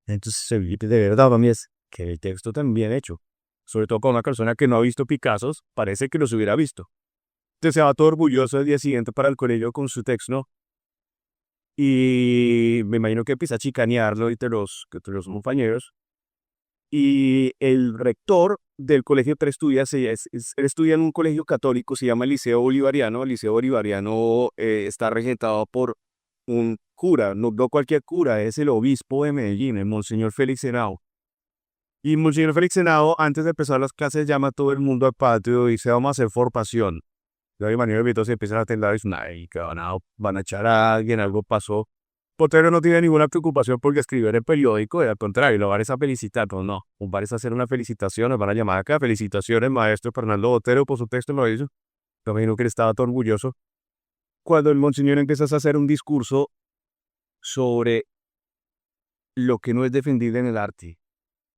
Entonces, de verdad, para mí es que el texto también bien hecho. Sobre todo con una persona que no ha visto Picassos, parece que los hubiera visto. Entonces se va todo orgulloso el día siguiente para el colegio con su texto, ¿no? Y me imagino que empieza a chicanearlo entre los compañeros. Y el rector del colegio que él estudia, él estudia en un colegio católico, se llama el Liceo Bolivariano. El Liceo Bolivariano está regentado por un cura, no cualquier cura, es el obispo de Medellín, el Monseñor Félix Henao. Y Monseñor Félix Henao, antes de empezar las clases, llama a todo el mundo al patio y dice, vamos a hacer formación. De ahí manera se empiezan a temblar y dicen, ay, que van a echar a alguien, algo pasó. Botero no tiene ninguna preocupación porque escribió en el periódico, y al contrario, lo van a felicitar, no, van a hacer una felicitación, nos van a llamar acá, felicitaciones, maestro Fernando Botero, por su texto lo hizo. Yo me imagino que él estaba todo orgulloso. Cuando el monseñor empieza a hacer un discurso sobre lo que no es defendible en el arte.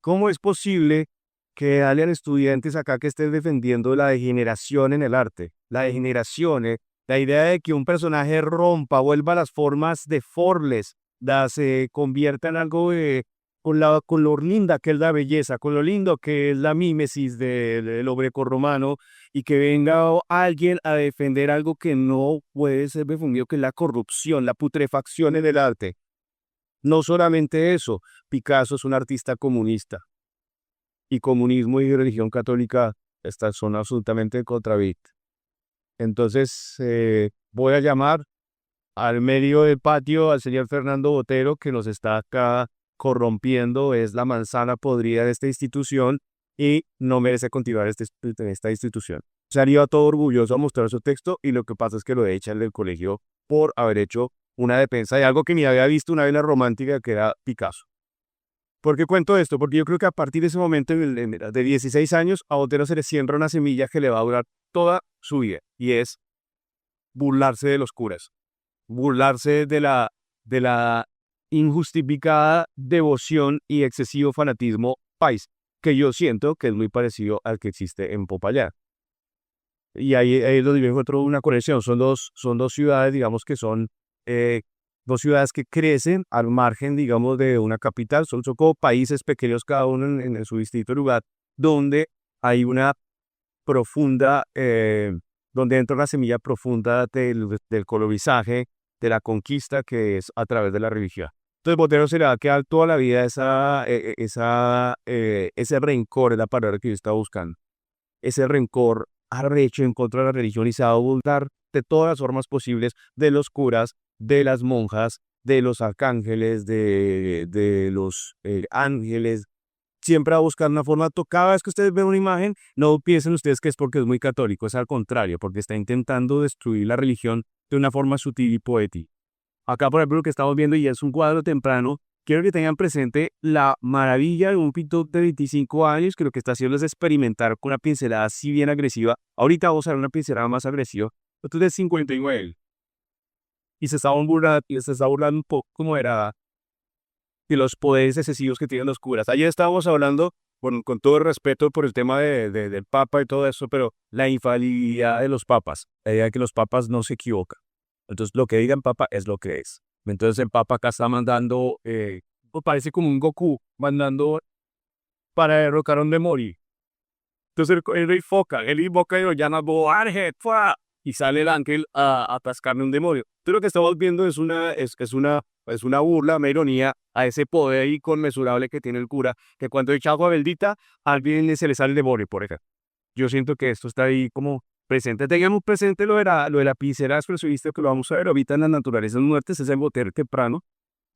¿Cómo es posible que hayan estudiantes acá que estén defendiendo la degeneración en el arte? La degeneración, la idea de que un personaje rompa, vuelva a las formas deformes, se convierta en algo con lo linda que es la belleza, con lo lindo que es la mímesis del hombre corromano, y que venga alguien a defender algo que no puede ser defendido, que es la corrupción, la putrefacción en el arte. No solamente eso, Picasso es un artista comunista, y comunismo y religión católica son absolutamente contravit. Entonces voy a llamar al medio del patio al señor Fernando Botero, que nos está acá corrompiendo, es la manzana podrida de esta institución y no merece continuar en esta institución. Salió todo orgulloso a mostrar su texto y lo que pasa es que lo echan del colegio por haber hecho una defensa de algo que ni había visto una vela romántica, que era Picasso. ¿Por qué cuento esto? Porque yo creo que a partir de ese momento, de 16 años, a Botero se le siembra una semilla que le va a durar toda su vida, y es burlarse de los curas, burlarse de la injustificada devoción y excesivo fanatismo país, que yo siento que es muy parecido al que existe en Popayán. Y ahí es donde yo encuentro una conexión. Son dos ciudades, digamos, que son dos ciudades que crecen al margen, digamos, de una capital. Son como países pequeños, cada uno en su distinto lugar, donde hay una profunda, donde entra una semilla profunda del colonizaje, de la conquista, que es a través de la religión. Entonces Botero se le va a quedar toda la vida ese rencor, es la palabra que yo estaba buscando. Ese rencor arrecho en contra de la religión, y se va a burlar de todas las formas posibles de los curas, de las monjas, de los arcángeles, de los ángeles. Siempre va a buscar una forma. Cada vez que ustedes ven una imagen, no piensen ustedes que es porque es muy católico, es al contrario, porque está intentando destruir la religión de una forma sutil y poética. Acá, por ejemplo, lo que estamos viendo, y es un cuadro temprano, quiero que tengan presente la maravilla de un pintor de 25 años, que lo que está haciendo es experimentar con una pincelada así bien agresiva. Ahorita vamos a ver una pincelada más agresiva. Esto es de 59. Y se está burlando un poco, como era, de los poderes excesivos que tienen los curas. Ayer estábamos hablando, con todo el respeto por el tema del Papa y todo eso, pero la infalibilidad de los papas, la idea de que los papas no se equivocan. Entonces, lo que diga el Papa es lo que es. Entonces, el Papa acá está mandando, parece como un Goku, mandando para derrocar a un demonio. Entonces, él invoca y lo llama Boarget, y sale el ángel a atascarle un demonio. Entonces, lo que estamos viendo es una es una burla, una ironía a ese poder inconmensurable que tiene el cura, que cuando echa agua bendita, a alguien se le sale el demonio, por ejemplo. Yo siento que esto está ahí como presente. Tengamos presente lo de la pincera expresionista que lo vamos a ver ahorita en las naturalezas muertes, ese boter temprano.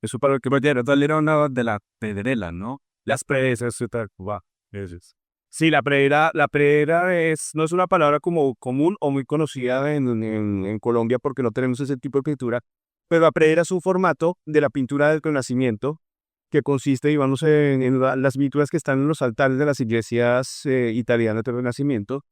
Eso para lo que vaya a era una de la pedrela, ¿no? Las predesas, va. Eso es. Sí, la predera no es una palabra como común o muy conocida en Colombia porque no tenemos ese tipo de pintura, pero la predera es un formato de la pintura del Renacimiento que consiste, digamos, las pinturas que están en los altares de las iglesias italianas del Renacimiento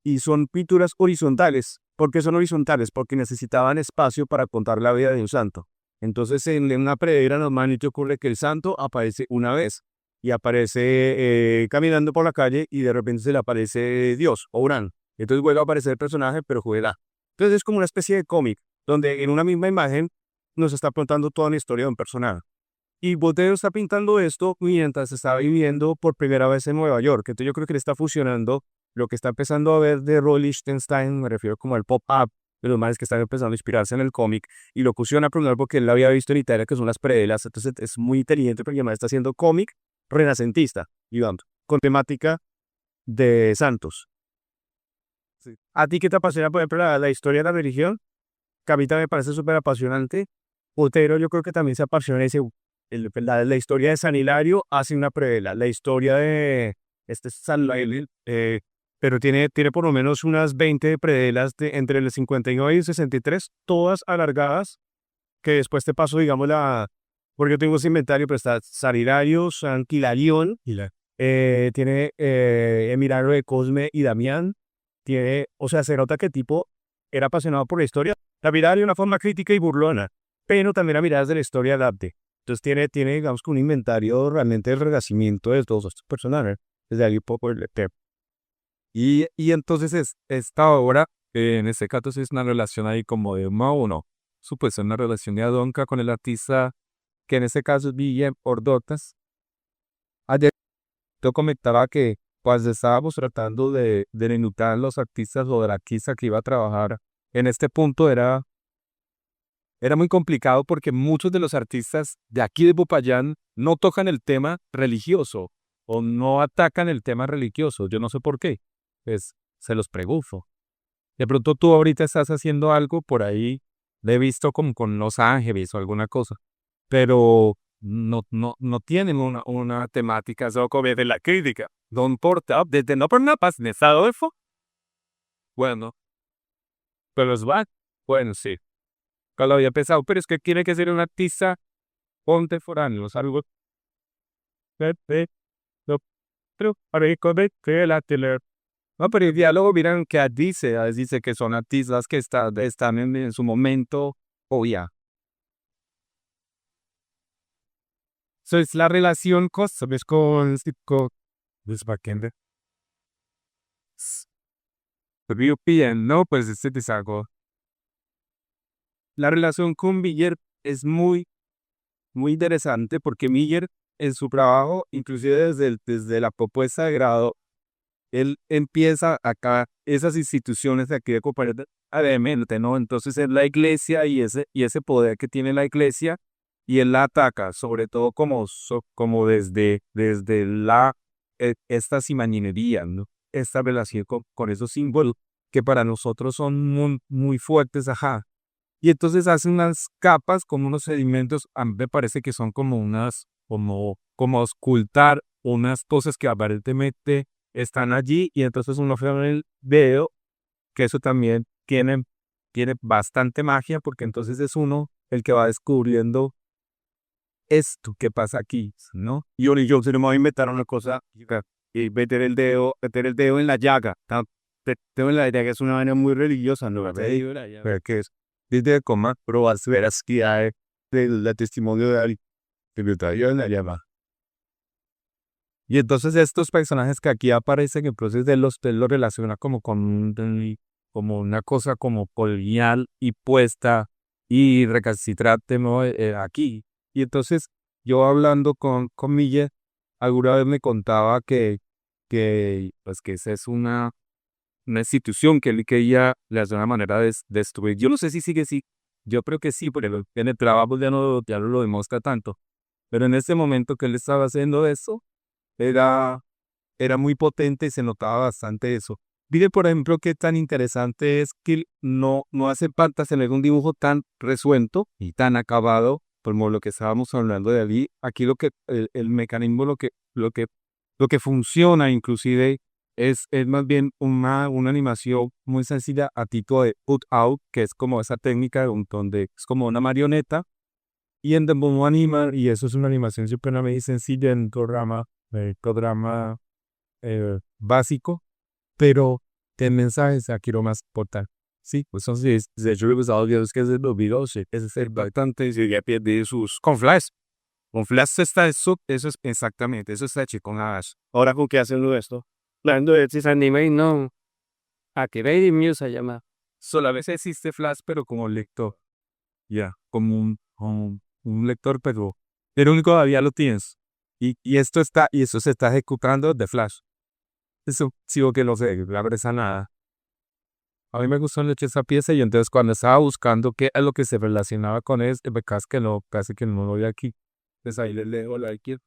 y son pinturas horizontales. ¿Por qué son horizontales? Porque necesitaban espacio para contar la vida de un santo. Entonces, en una predera normalmente ocurre que el santo aparece una vez y aparece caminando por la calle y de repente se le aparece Dios o Urán. Entonces vuelve a aparecer el personaje, pero juega. Entonces es como una especie de cómic, donde en una misma imagen nos está contando toda la historia de un personaje. Y Botero está pintando esto mientras está viviendo por primera vez en Nueva York. Entonces yo creo que le está fusionando lo que está empezando a ver de Roy Lichtenstein, me refiero como al pop-up, de los males que están empezando a inspirarse en el cómic, y lo fusiona primero porque él lo había visto en Italia, que son las predelas. Entonces es muy inteligente porque además está haciendo cómic renacentista, digamos, con temática de santos. Sí. ¿A ti qué te apasiona, por ejemplo, la historia de la religión? Que a mí también me parece súper apasionante. Botero yo creo que también se apasiona ese, la historia de San Hilario hace una predela, la historia de este San Hilario, pero tiene por lo menos unas 20 predelas entre el 59 y el 63, todas alargadas, que después te paso, digamos, porque yo tengo ese inventario, pero está San Hilario, San Hilarión, tiene el milagro de Cosme y Damián, o sea, se nota que tipo era apasionado por la historia, la mirada de una forma crítica y burlona, pero también la mirada de la historia del arte. Entonces tiene, digamos, que un inventario realmente del renacimiento de todos estos personajes, desde ahí poco el Y entonces esta obra, en este caso es una relación ahí como de uno a uno. Supuesto, una relación de Adonka con el artista, que en este caso es Guillem Ordóñez. Ayer yo comentaba que pues estábamos tratando de delimitar los artistas o del artista que iba a trabajar. En este punto era muy complicado porque muchos de los artistas de aquí de Popayán no tocan el tema religioso o no atacan el tema religioso. Yo no sé por qué. Pues se los pregunto. De pronto tú ahorita estás haciendo algo por ahí, le he visto como con Los Ángeles o alguna cosa, pero no tienen una temática solo como de la crítica. No importa, desde no por nada paz, ¿estado eso? Bueno, pero es va. Bueno, sí. Que lo había pensado, pero es que tiene que ser un artista contemporáneo, algo. No, pero para ir con la tele. No, pero el diálogo, miran que dice que son artistas que están en su momento, o ya. So, es la relación ¿sabes? Con los backender. Pero bien, ¿no? Pues este es algo. La relación con Miller es muy interesante porque Miller en su trabajo, inclusive desde la propuesta de grado, él empieza acá esas instituciones de aquí de Coparete a vehemente, ¿no? Entonces es la iglesia y ese poder que tiene la iglesia y él la ataca, sobre todo como desde estas imaginerías, ¿no? Esta relación con esos símbolos que para nosotros son muy fuertes, ajá. Y entonces hace unas capas como unos sedimentos, a mí me parece que son como como ocultar unas cosas que aparentemente están allí y entonces uno ve en el video que eso también tiene bastante magia porque entonces es uno el que va descubriendo esto que pasa aquí, ¿no? Y Oli Jones no me va a inventar una cosa y meter el dedo en la llaga. El dedo en la llaga es una manera muy religiosa, ¿no? Pero que es desde coma probar su veracidad del testimonio de alguien. Que yo en la llaga. Y entonces estos personajes que aquí aparecen, entonces él los relaciona como una cosa como colonial y puesta y recalcitrante, ¿no? Aquí. Y entonces yo hablando con Mille, alguna vez me contaba pues que esa es una institución que él quería de alguna manera destruir. Yo no sé si sigue así, Yo creo que sí, porque en el trabajo ya no lo demuestra tanto. Pero en ese momento que él estaba haciendo eso, era, era muy potente y se notaba bastante eso. Mire, por ejemplo, qué tan interesante es que no hace falta tener un dibujo tan resuelto y tan acabado como lo que estábamos hablando de allí. Aquí el mecanismo, lo que funciona inclusive es más bien una animación muy sencilla a tipo de put out, que es como esa técnica donde es como una marioneta y en donde uno anima, y eso es una animación supremamente sencilla en un programa básico, pero tem mensajes aquí lo más importante. Sí, pues entonces, de hecho, pues algo que es el video, sí, es bastante, si ya pierde sus, con Flash está eso es exactamente, eso está hecho con Ash. Ahora, ¿con qué hacen esto? Hablando de This Anime, no. Activate Muse se llama. Solo a veces existe Flash, pero como lector, ya, como un lector, pero el único todavía lo tienes. Y eso se está ejecutando de Flash. Eso sí o que no sé, la verdad es nada. A mí me gustó mucho esa pieza y entonces cuando estaba buscando qué es lo que se relacionaba con él, me casi que no lo vi aquí. Entonces ahí le leo la aquí.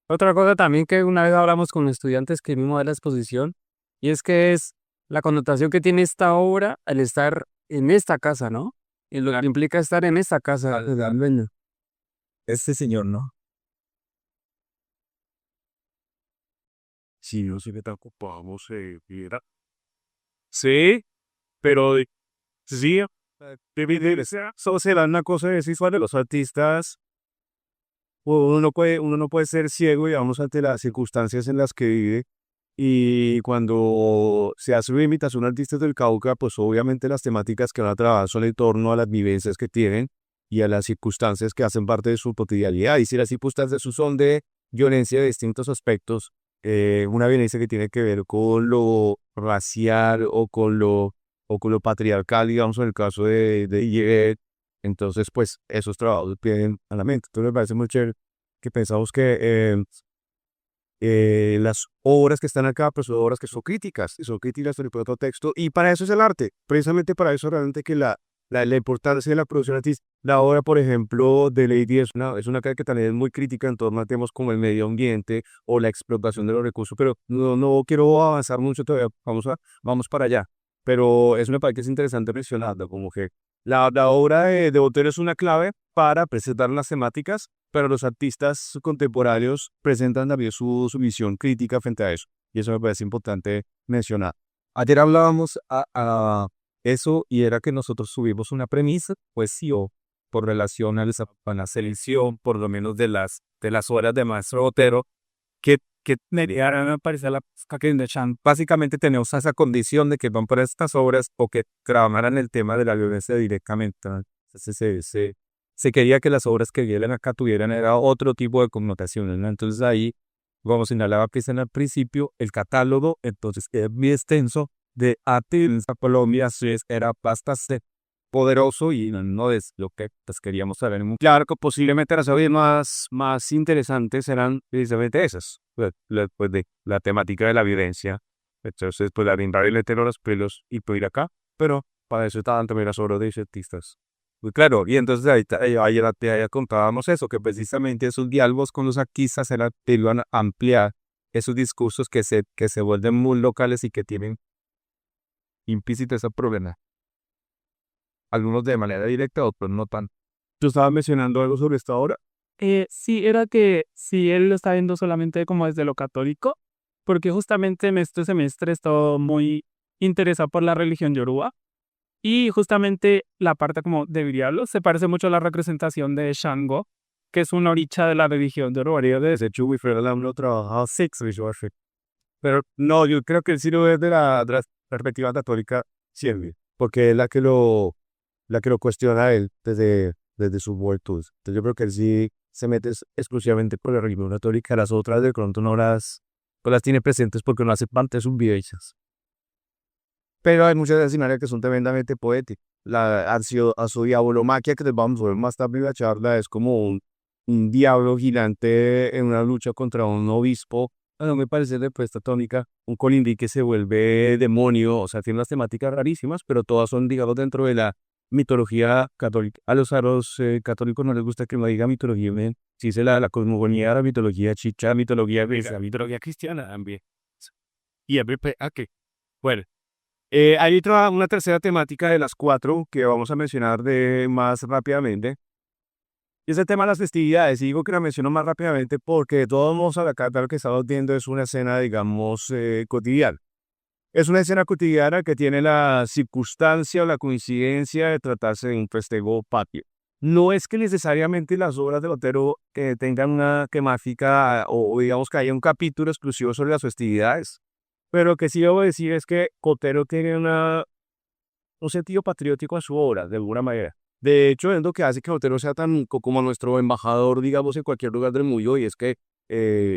Otra cosa también que una vez hablamos con estudiantes que vimos de la exposición, y es que es la connotación que tiene esta obra al estar en esta casa, ¿no? Y lo que implica estar en esta casa del dueño. Este señor, ¿no? Sí, no sé qué tan ocupado se viera. Sí, pero sí, solo será una cosa de decir de los artistas. Uno no puede ser ciego, digamos, ante las circunstancias en las que vive. Y cuando se hace una imitación a artistas del Cauca, pues obviamente las temáticas que van a trabajar son en torno a las vivencias que tienen y a las circunstancias que hacen parte de su cotidianidad. Y si las circunstancias son de violencia de distintos aspectos, una violencia que tiene que ver con lo racial o con lo patriarcal, digamos, en el caso de Ige, entonces, pues, esos trabajos vienen a la mente. Entonces, me parece muy chévere que pensamos que las obras que están acá, pues son obras que son críticas sobre otro texto, y para eso es el arte, precisamente para eso realmente que la importancia de la producción artística. La obra, por ejemplo, de Lady es una que también es muy crítica en torno a temas como el medio ambiente o la explotación de los recursos, pero no quiero avanzar mucho todavía, vamos para allá. Pero eso me parece que es interesante mencionarlo, como que la obra de Botero es una clave para presentar las temáticas, pero los artistas contemporáneos presentan también su visión crítica frente a eso. Y eso me parece importante mencionar. Ayer hablábamos a eso y era que nosotros subimos una premisa, pues sí, o por relación a la selección, por lo menos de las horas de Maestro Botero, que me parece la de Chan. Básicamente tenemos esa condición de que van por estas obras o que trabajaran el tema de la violencia directamente, ¿no? Entonces se quería que las obras que vienen acá tuvieran era otro tipo de connotaciones, ¿no? Entonces ahí, vamos a señalar que al principio, el catálogo, entonces es muy extenso de Atenas a Colombia, era bastante poderoso y no es lo que pues, queríamos saber. Claro que posiblemente las obras más interesantes serán precisamente esas, pues de la temática de la violencia. Entonces, pues la brindar el a los pelos y puedo ir acá, pero para eso estaban también las obras de esos artistas. Muy claro, y entonces ahí contábamos eso, que precisamente esos diálogos con los artistas iban a ampliar esos discursos que se vuelven muy locales y que tienen implícito ese problema. Algunos de manera directa, otros no tan. ¿Tú estabas mencionando algo sobre esta obra? Sí, era que si él lo está viendo solamente como desde lo católico, porque justamente en este semestre he estado muy interesado por la religión yoruba y justamente la parte como de diablo se parece mucho a la representación de Shango, que es una oricha de la religión yoruba. De hecho, Wilfredo Lam lo trabajado Six Visual Effect. Pero no, yo creo que él sí lo ve de la perspectiva católica siempre, porque es la que lo cuestiona a él desde su juventud. Entonces yo creo que él sí se mete exclusivamente por la religión católica, las otras de pronto pues las tiene presentes porque no hace parte de sus vivencias. Pero hay muchas escenarios que son tremendamente poéticos. La diabolomaquia que les vamos a ver más tarde en la charla es como un diablo gigante en una lucha contra un obispo. No me parece de esta tónica, un colibrí que se vuelve demonio, o sea, tiene unas temáticas rarísimas, pero todas son, digamos, dentro de la mitología católica. A los católicos no les gusta que uno diga mitología, sí se la cosmogonía, la mitología chicha, mitología griega, mitología cristiana también. Y ¿qué? Bueno, hay una tercera temática de las 4 que vamos a mencionar más rápidamente. Y es el tema de las festividades. Y digo que la menciono más rápidamente porque de todos modos acá lo que estamos viendo es una escena, digamos, cotidiana. Es una escena cotidiana que tiene la circunstancia o la coincidencia de tratarse de un festejo patrio. No es que necesariamente las obras de Botero tengan una temática o digamos que haya un capítulo exclusivo sobre las festividades, pero lo que sí debo decir es que Botero tiene un sentido patriótico en su obra, de alguna manera. De hecho, es lo que hace que Botero sea tan como nuestro embajador, digamos, en cualquier lugar del mundo, y es que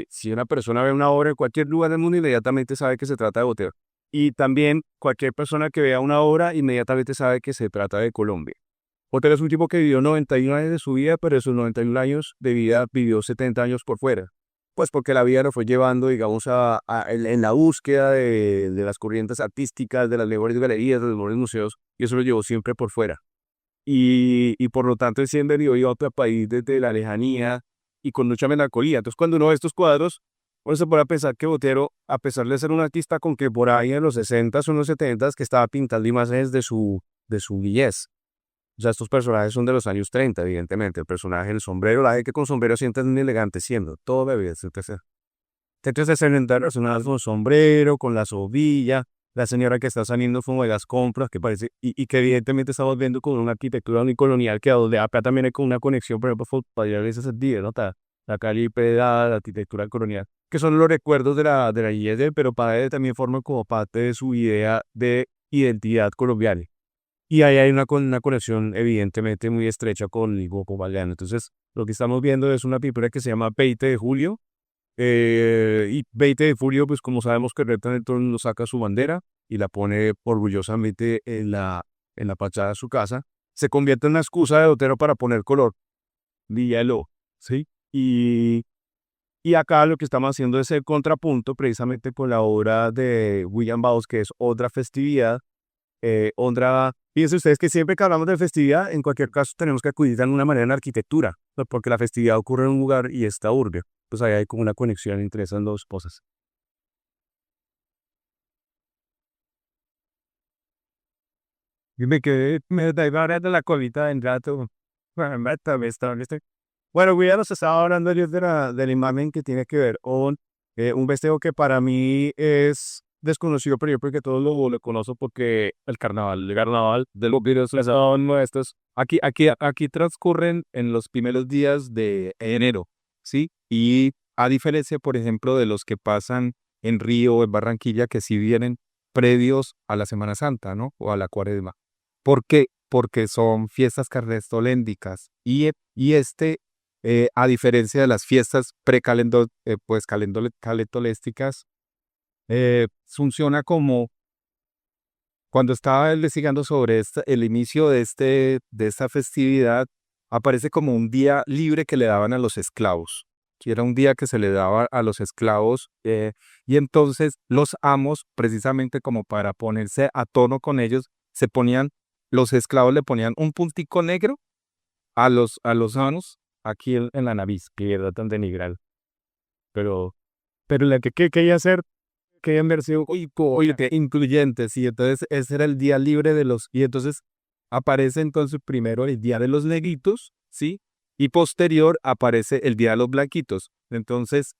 si una persona ve una obra en cualquier lugar del mundo, inmediatamente sabe que se trata de Botero. Y también cualquier persona que vea una obra, inmediatamente sabe que se trata de Colombia. Botero es un tipo que vivió 91 años de su vida, pero esos 91 años de vida vivió 70 años por fuera. Pues porque la vida lo fue llevando, digamos, en la búsqueda de las corrientes artísticas, de las mejores galerías, de los mejores museos, y eso lo llevó siempre por fuera. Y por lo tanto, él siempre vivió a otro país desde la lejanía y con mucha melancolía. Entonces, cuando uno ve estos cuadros, uno se pone a pensar que Botero, a pesar de ser un artista con que por ahí en los 60s o en los 70s, que estaba pintando imágenes de su niñez. O sea, estos personajes son de los años 30, evidentemente. El personaje, el sombrero, la gente que con sombrero siente muy elegante siendo. Todo debe ser. Entonces, se ven personajes con sombrero, con la sobilla, la señora que está saliendo como de las compras, que parece, y que evidentemente estamos viendo con una arquitectura muy colonial, que donde acá también hay con una conexión, por ejemplo, para ir a ese sentido, ¿no? La Cali la arquitectura colonial, que son los recuerdos de la IED, pero para él también forman como parte de su idea de identidad colombiana. Y ahí hay una conexión evidentemente muy estrecha con el Goku Baleano. Entonces, lo que estamos viendo es una pintura que se llama 20 de julio. Y 20 de julio, pues como sabemos que Red Nelson lo saca su bandera y la pone orgullosamente en la fachada de su casa. Se convierte en una excusa de Botero para poner color, hielo, ¿sí? Y acá lo que estamos haciendo es el contrapunto precisamente con la obra de William Bowes, que es otra festividad. Fíjense ustedes que siempre que hablamos de festividad, en cualquier caso tenemos que acudir de alguna manera en la arquitectura, ¿no? Porque la festividad ocurre en un lugar y está urbio. Pues ahí hay como una conexión entre esas dos cosas. Y me da igual de la colita en rato. Bueno, ¿viste? Bueno, ya nos estaba hablando yo de la imagen que tiene que ver con un festejo que para mí es desconocido, pero yo creo que todos lo conocen porque el carnaval de los videos son nuestros. Aquí transcurren en los primeros días de enero, ¿sí? Y a diferencia, por ejemplo, de los que pasan en Río o en Barranquilla, que sí vienen previos a la Semana Santa, ¿no? O a la Cuaresma. ¿Por qué? Porque son fiestas carnestoléndicas a diferencia de las fiestas calentolésticas, funciona como cuando estaba investigando sobre el inicio de esta festividad, aparece como un día libre que le daban a los esclavos, que era un día que se le daba a los esclavos, y entonces los amos, precisamente como para ponerse a tono con ellos, los esclavos le ponían un puntico negro a los amos aquí en la nariz, que era tan denigral. Pero la que quería hacer, querían verse incluyentes, y entonces ese era el día libre y entonces aparece entonces primero el día de los negritos, ¿sí? Y posterior aparece el día de los blanquitos. Entonces,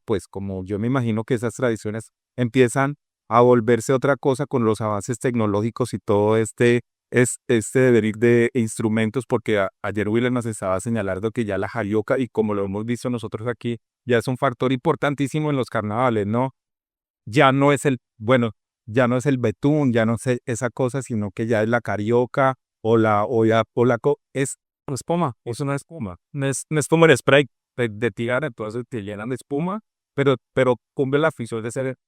pues como yo me imagino que esas tradiciones empiezan a volverse otra cosa con los avances tecnológicos y todo este devenir de instrumentos, porque ayer William nos estaba señalando que ya la carioca, y como lo hemos visto nosotros aquí, ya es un factor importantísimo en los carnavales, ¿no? Ya no es ya no es el betún, ya no es esa cosa, sino que ya es la carioca es una espuma, es una espuma. No es como el spray de tirar, entonces te llenan de espuma, pero cumple la función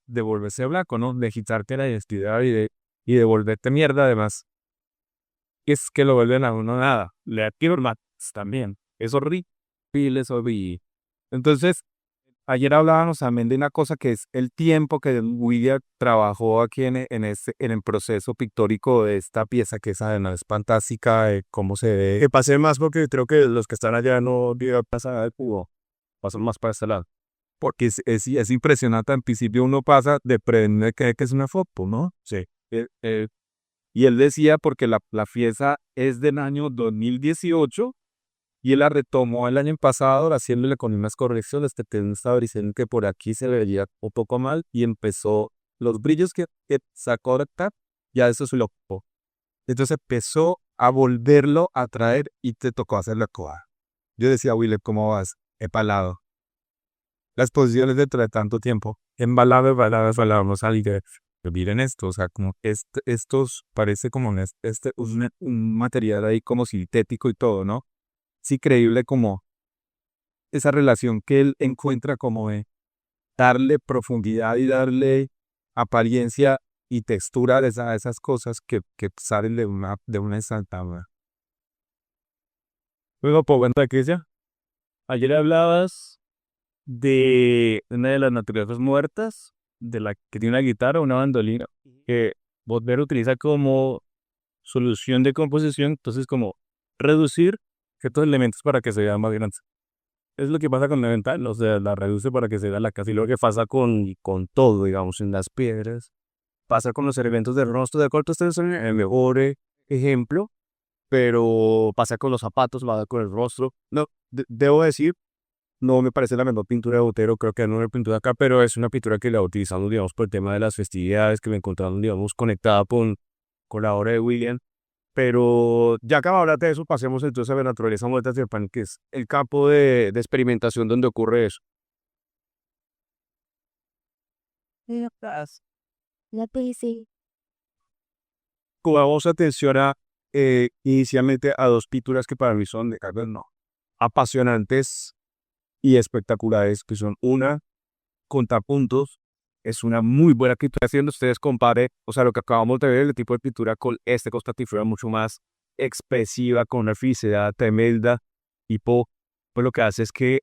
de volverse blanco, ¿no? De quitarte la identidad y de volverte mierda, además. Es que lo vuelven a uno nada. Le adquiero más también. Es horrible, es horrible. Entonces, Ayer hablábamos también de una cosa que es el tiempo que William trabajó aquí en el proceso pictórico de esta pieza, que es además fantástica, de cómo se ve. Que pasé más porque creo que los que están allá no pasan al cubo, pasan más para este lado. Porque es impresionante. Al principio uno pasa de pretender que es una foto, ¿no? Sí. Y él decía, porque la pieza es del año 2018 y él la retomó el año pasado haciéndole con unas correcciones que te estaba diciendo que por aquí se veía un poco mal y empezó los brillos que sacó de acá, ya eso se lo ocupó. Entonces empezó a volverlo a traer y te tocó hacer la coa. Yo decía, William, ¿cómo vas? Empalado. Las posiciones dentro de tanto tiempo. Embalado, vamos a salir de... Miren esto, o sea, como estos parece como un material ahí como sintético y todo, ¿no? Es increíble como esa relación que él encuentra como de darle profundidad y darle apariencia y textura a esas cosas que salen de una ensartada. Luego, por cuenta que ya. Ayer hablabas de una de las naturalezas muertas, de la que tiene una guitarra o una bandolina, que Baudelaire utiliza como solución de composición, entonces como reducir ciertos elementos para que se vean más grandes. Es lo que pasa con Elemental, o sea, la reduce para que se vea la casa. Y lo que pasa con todo, digamos, en las piedras, pasa con los elementos del rostro de corto, este es el mejor ejemplo, pero pasa con los zapatos, va con el rostro. No, debo decir, no me parece la mejor pintura de Botero, creo que no es una pintura acá, pero es una pintura que la utilizamos, digamos, por el tema de las festividades, que me encontraron, digamos, conectada con la obra de William. Pero ya que hablaste de eso, pasemos entonces a la naturaleza muerta del pan, que es el campo de experimentación donde ocurre eso. La PC. Pongamos atención inicialmente a dos pinturas que para mí son de cargas no apasionantes y espectaculares, que son una, Contrapuntos, es una muy buena pintura. Haciendo ustedes compare, o sea, lo que acabamos de ver, el tipo de pintura con este Constantinflora mucho más expresiva, con una felicidad tremenda, tipo, pues lo que hace es que,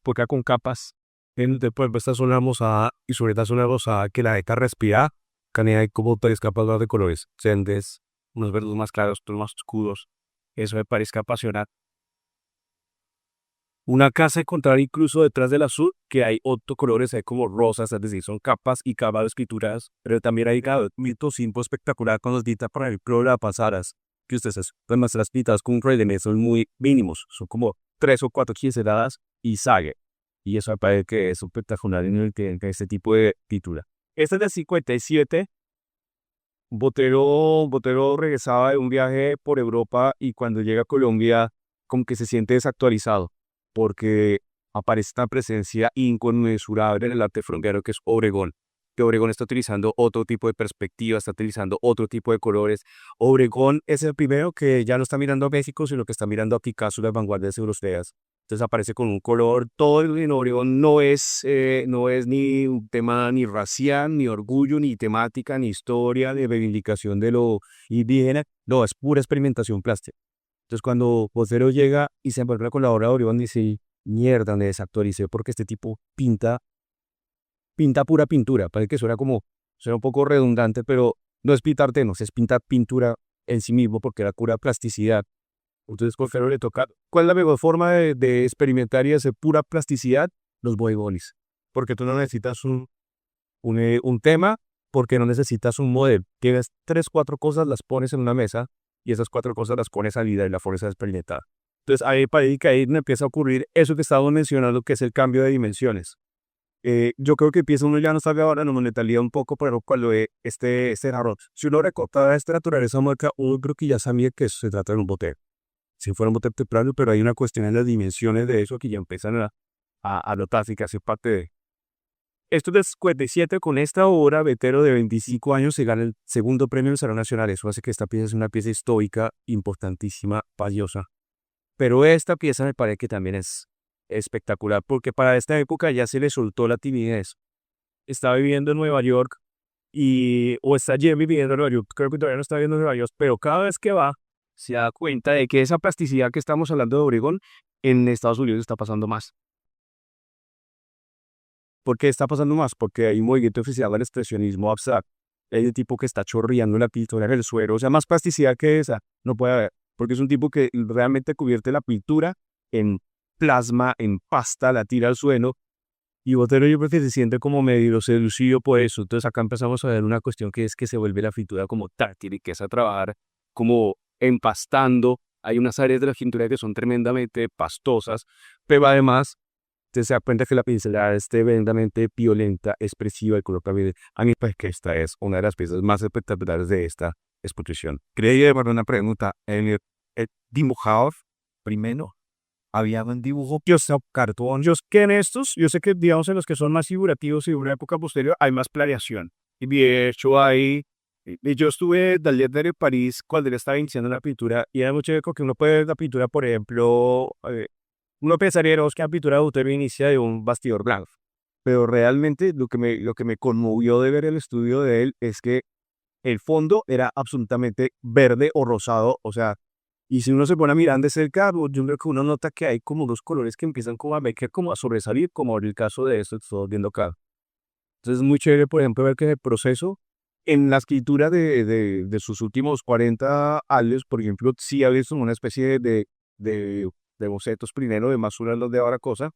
porque con capas, después de esta zona rosada y sobre esta zona rosada que la deja respirar, que hay como tres capas más de colores, sendes, unos verdes más claros, otros más oscuros, eso me parece apasionante. Una casa encontrar incluso detrás del azul que hay otros colores, hay como rosas, es decir, son capas y capas de escrituras, pero también hay mito simple espectacular con las ditas para el las pasadas, que ustedes, pues las ditas con un rellené son muy mínimos, son como 3 o 4 dadas y sale. Y eso me parece que es espectacular en este tipo de pintura. Este es del 57. Botero regresaba de un viaje por Europa y cuando llega a Colombia como que se siente desactualizado porque aparece esta presencia inconmensurable en el arte frontero que es Obregón. Que Obregón está utilizando otro tipo de perspectiva, está utilizando otro tipo de colores. Obregón es el primero que ya no está mirando a México, sino que está mirando a Picasso, las vanguardias europeas. Entonces aparece con un color, todo en Obregón no es ni un tema ni racial, ni orgullo, ni temática, ni historia, de reivindicación de lo indígena, no, es pura experimentación plástica. Entonces cuando Botero llega y se encuentra con la obra de Obregón, dice, mierda, me desactualicé porque este tipo pinta pura pintura. Parece que suena un poco redundante, pero no es pintar tenos, es pintar pintura en sí mismo porque era pura plasticidad. Entonces, Botero le toca. ¿Cuál es la mejor forma de experimentar y hacer pura plasticidad? Los bodegones. Porque tú no necesitas un tema, porque no necesitas un modelo. Tienes 3, 4 cosas, las pones en una mesa y esas 4 cosas las pones a vida y la fuerza es experimentar. Entonces, ahí parece que ahí me empieza a ocurrir eso que estábamos mencionando, que es el cambio de dimensiones. Yo creo que empieza uno ya no sabe ahora, nos mentalidad un poco, pero cuando ve este error, si uno recorta esta naturaleza muerta, uno creo que ya sabía que eso se trata de un botero. Si fuera un botero temprano, pero hay una cuestión en las dimensiones de eso que ya empiezan a notarse y que hace parte de. Esto es del 57, con esta obra, Botero de 25 años se gana el segundo premio del Salón Nacional. Eso hace que esta pieza es una pieza histórica, importantísima, valiosa. Pero esta pieza me parece que también es espectacular, porque para esta época ya se le soltó la timidez. Está viviendo en Nueva York, o está ya viviendo en Nueva York, creo que todavía no está viviendo en Nueva York, pero cada vez que va, se da cuenta de que esa plasticidad que estamos hablando de Obregón, en Estados Unidos está pasando más. ¿Por qué está pasando más? Porque hay un movimiento que se llama el expresionismo abstracto. Hay un tipo que está chorreando la pintura en el suelo, o sea, más plasticidad que esa no puede haber, porque es un tipo que realmente convierte la pintura en plasma, en pasta, la tira al suelo, y Botero yo creo que se siente como medio seducido por eso. Entonces acá empezamos a ver una cuestión que es que se vuelve la pintura como táctil y que es a trabajar como empastando. Hay unas áreas de la pintura que son tremendamente pastosas, pero además usted se da cuenta que la pincelada es tremendamente violenta, expresiva, y coloca bien. A mí me parece que esta es una de las piezas más espectaculares de esta exposición. Quería llevar una pregunta. El dibujado primero, había un dibujo Yo sé, cartón, yo sé que en estos, yo sé que digamos en los que son más figurativos y de una época posterior hay más planeación. Y de hecho yo estuve del de París cuando él estaba iniciando la pintura y era mucho que uno puede ver la pintura, por ejemplo, uno pensaría que la pintura de Botero inicia de un bastidor blanco. Pero realmente lo que me conmovió de ver el estudio de él es que el fondo era absolutamente verde o rosado, o sea, y si uno se pone a mirar de cerca, yo creo que uno nota que hay como unos colores que empiezan como a ver, como a sobresalir, como en el caso de esto que estoy viendo acá. Entonces es muy chévere, por ejemplo, ver que el proceso en la escritura de sus últimos 40 años, por ejemplo, sí ha visto una especie de bocetos primero de más unas de ahora cosa,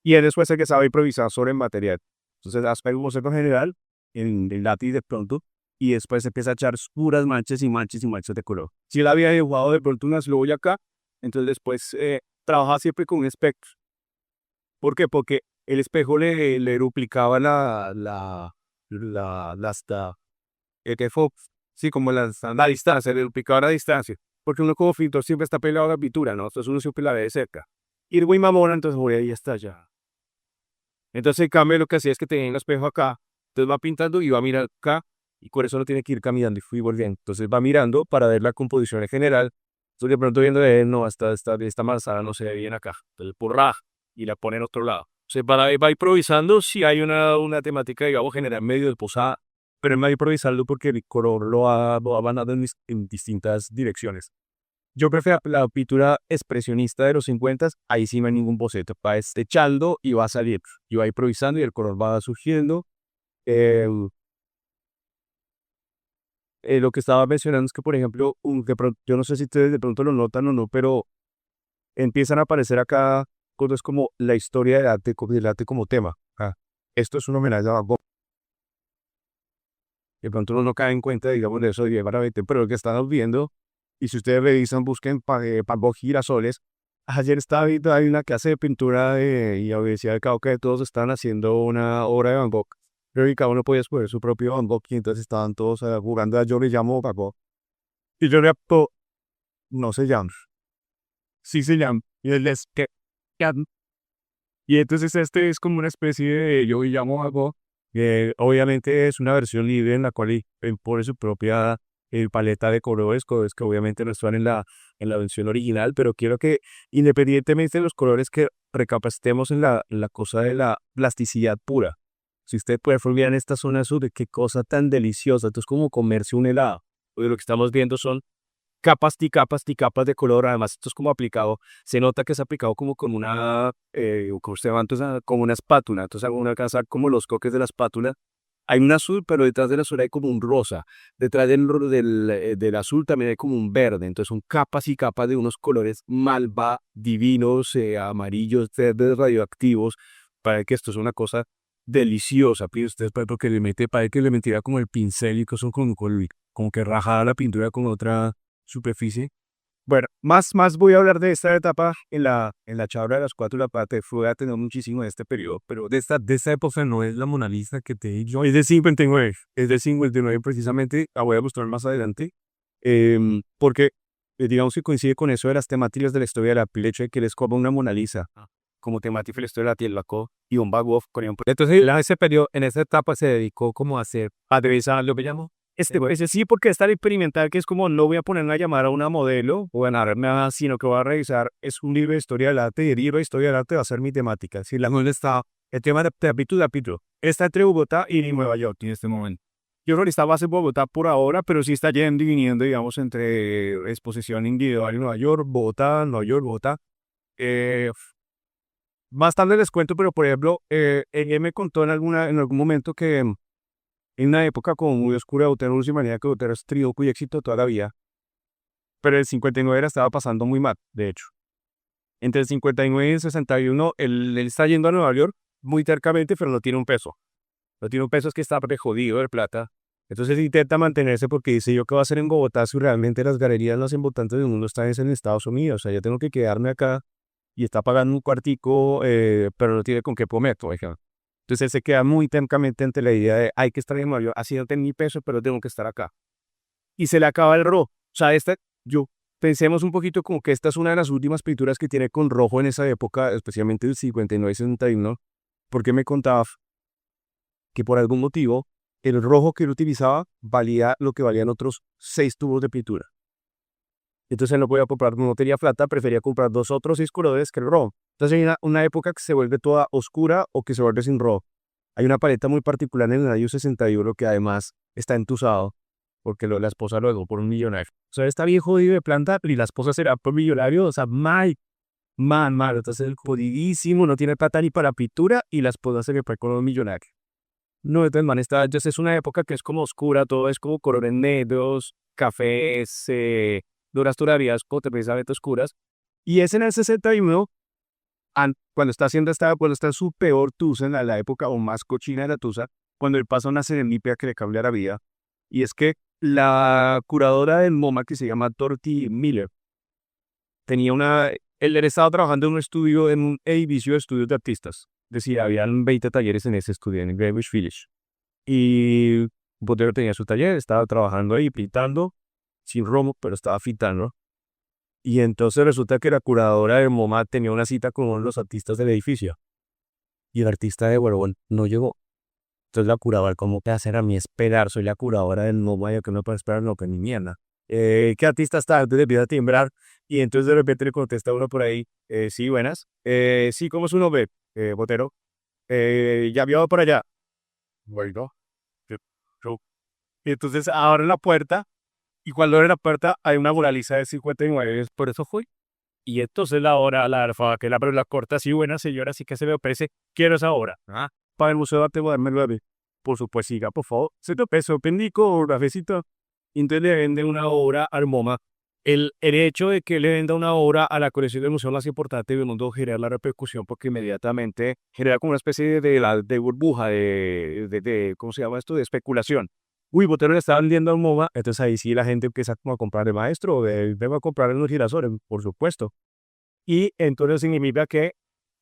y él después es el que sabe improvisar sobre el material. Entonces hace un boceto general en el lápiz de pronto, y después empieza a echar puras manchas y manchas y manchas de color. Si él había dibujado de pronto unas luego acá, entonces después trabajaba siempre con un espectro. ¿Por qué? Porque el espejo le duplicaba que fue, sí, como la distancia, le duplicaba la distancia. Porque uno como pintor siempre está pegado a la pintura, ¿no? Entonces uno siempre la ve de cerca. Y el güey mamona, entonces voy ahí está ya. Entonces, en cambio, lo que hacía es que tenía un espejo acá, entonces va pintando y va a mirar acá, y por eso no tiene que ir caminando y fui volviendo. Entonces va mirando para ver la composición en general. Entonces de pronto viendo no, esta manzana no se ve bien acá. Entonces porra y la pone en otro lado. Entonces va improvisando si hay una temática, digamos, general medio de posada, pero él va improvisando porque el color lo ha mandado en distintas direcciones. Yo prefiero la pintura expresionista de los 50, ahí sí no hay ningún boceto, va echando y va a salir, y va improvisando y el color va surgiendo. Eh, lo que estaba mencionando es que, por ejemplo, yo no sé si ustedes de pronto lo notan o no, pero empiezan a aparecer acá cosas como la historia del arte como tema. Esto es un homenaje a Van Gogh. De pronto uno no cae en cuenta, digamos, de eso de pero lo que estamos viendo, y si ustedes revisan, busquen Van Gogh girasoles. Ayer estaba viendo, hay una clase de pintura y decía al cabo que todos están haciendo una obra de Van Gogh. Pero y cada uno podía escoger su propio Van Gogh, y entonces estaban todos jugando a yo le llamo Van Gogh. Y yo le no se llama. Sí se llama. Y él es que. Y entonces este es como una especie de yo le llamo Van Gogh, que obviamente es una versión libre en la cual él pone su propia paleta de colores que obviamente no están en la versión original, pero quiero que independientemente de los colores que recapacitemos en la cosa de la plasticidad pura. Si usted puede ver en esta zona sur, qué cosa tan deliciosa, esto es como comerse un helado. Porque lo que estamos viendo son capas y capas y capas de color, además esto es como aplicado, se nota que es aplicado como con una, como usted va, entonces, como una espátula, entonces hago una casa como los coques de la espátula, hay un azul, pero detrás del azul hay como un rosa, detrás del azul también hay como un verde, entonces son capas y capas de unos colores malva, divinos, amarillos, verdes, radioactivos, para que esto es una cosa deliciosa. Pide usted para que le mete, para que le metiera como el pincel y cosas como que rajada la pintura con otra superficie. Bueno, más voy a hablar de esta etapa en la charla de las cuatro, la parte voy a tener muchísimo de este periodo, pero de esta época no es la Mona Lisa que te he dicho, es de 59, es de 59 precisamente, la voy a mostrar más adelante, porque digamos que coincide con eso de las temáticas de la historia de la el hecho de que les como una Mona Lisa, como temática de la historia de la tierra, y un Van Gogh, por ejemplo. Entonces, en ese periodo, en esa etapa se dedicó como a hacer, a revisar lo que llamó ese sí, porque es tan experimental que es como no voy a ponerme a llamar a una modelo o a nada, sino que voy a revisar, es un libro de historia del arte y el libro de historia del arte va a ser mi temática. Si la modelo está, el tema de capítulo, está entre Bogotá y Nueva York en este momento. Yo creo que está base en Bogotá por ahora, pero sí está yendo y viniendo, digamos, entre exposición individual en Nueva York, Bogotá, Nueva York, Bogotá. más tarde les cuento, pero por ejemplo, él me contó en algún momento que en una época como muy oscura de Botero, no se imagina que Botero es triunfo y éxito toda la vida, pero el 59 la estaba pasando muy mal, de hecho. Entre el 59 y el 61, él está yendo a Nueva York muy tercamente, pero no tiene un peso. No tiene un peso, es que está re jodido de plata. Entonces intenta mantenerse porque dice, ¿yo qué voy a hacer en Bogotá si realmente las galerías más importantes del mundo están en Estados Unidos? O sea, yo tengo que quedarme acá y está pagando un cuartico, pero no tiene con qué comer, por ejemplo. Entonces él se queda muy tercamente ante la idea de, hay que estar en Nueva York, así no tengo ni peso, pero tengo que estar acá. Y se le acaba el rojo. O sea, yo pensemos un poquito como que esta es una de las últimas pinturas que tiene con rojo en esa época, especialmente el 59-61, porque me contaba que por algún motivo el rojo que él utilizaba valía lo que valían otros 6 tubos de pintura. Entonces él no podía comprar, no tenía plata, prefería comprar 2 otros 6 colores que el rojo. Entonces hay una época que se vuelve toda oscura o que se vuelve sin rojo. Hay una paleta muy particular en el año 61 que además está entusado, porque la esposa lo dejó por un millonario. O sea, está bien jodido de planta y la esposa será por millonario. O sea, man, entonces el jodidísimo, no tiene plata ni para pintura y la esposa se le fue con un millonario. No, entonces, man, entonces es una época que es como oscura, todo es como colores negros, cafés, duras tonalidades potencialmente oscuras. Y es en el 61, cuando está cuando está en su peor tusa, en la época o más cochina de la tusa, cuando él pasa una serendipia que le cambia la vida. Y es que la curadora del MoMA, que se llama Dorothy Miller, él estaba trabajando en un estudio, en un edificio de estudios de artistas. Es decir, habían 20 talleres en ese estudio, en Greenwich Village. Y Botero tenía su taller, estaba trabajando ahí, pintando, sin romo, pero estaba pintando. Y entonces resulta que la curadora del MoMA tenía una cita con uno de los artistas del edificio. Y el artista de Huervón no llegó. Entonces la curadora, ¿cómo te hacer a mí esperar? Soy la curadora del MoMA, yo que no puedo esperar, no, que ni mierda. ¿Qué artista está? Entonces le empieza a timbrar. Y entonces de repente le contesta uno por ahí, sí, buenas. Sí, ¿cómo es su nombre? Botero. Ya había por allá. Bueno, yo. Y entonces abren la puerta. Y cuando abre la puerta hay una muraliza de 59, por eso fui. Y entonces la hora, la alfa, que la abre la corta, sí, buena señora, sí que se me ofrece, quiero esa hora. Ah, para el Museo de Arte Moderno 9. Por supuesto, siga, por favor. 100 pesos, pendico, cafecito. Y entonces le vende una obra al MoMA. El hecho de que le venda una obra a la colección del museo más importante del mundo genera la repercusión porque inmediatamente genera como una especie de burbuja, ¿cómo se llama esto? De especulación. Uy, Botero le está vendiendo al MoMA, entonces ahí sí la gente empieza como a comprar el maestro, vengo a comprar unos girasoles, por supuesto. Y entonces significa que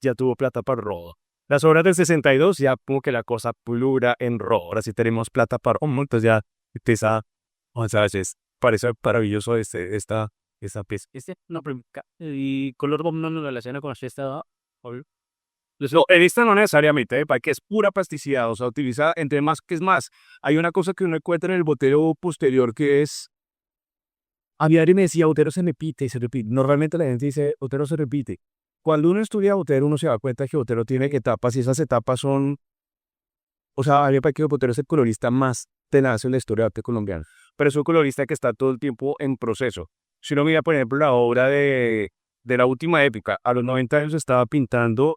ya tuvo plata para el robo. Las obras del 62 ya como que la cosa plura en robo. Ahora sí tenemos plata para robo, entonces ya empieza, o sea, parece maravilloso esta pieza. Una pregunta. ¿Y color bomb no lo relaciona con esta? Obvio. No, en esta no necesariamente, que es pura plasticidad, o sea, utiliza entre más que es más. Hay una cosa que uno encuentra en el Botero posterior que es, a mi madre me decía, Botero se repite y se repite. Normalmente la gente dice, Botero se repite. Cuando uno estudia Botero, uno se da cuenta que Botero tiene etapas y esas etapas son, o sea, a mí me parece que Botero es el colorista más tenaz en la historia de arte colombiana, pero es un colorista que está todo el tiempo en proceso. Si uno mira, por ejemplo, la obra de la última época, a los 90 años estaba pintando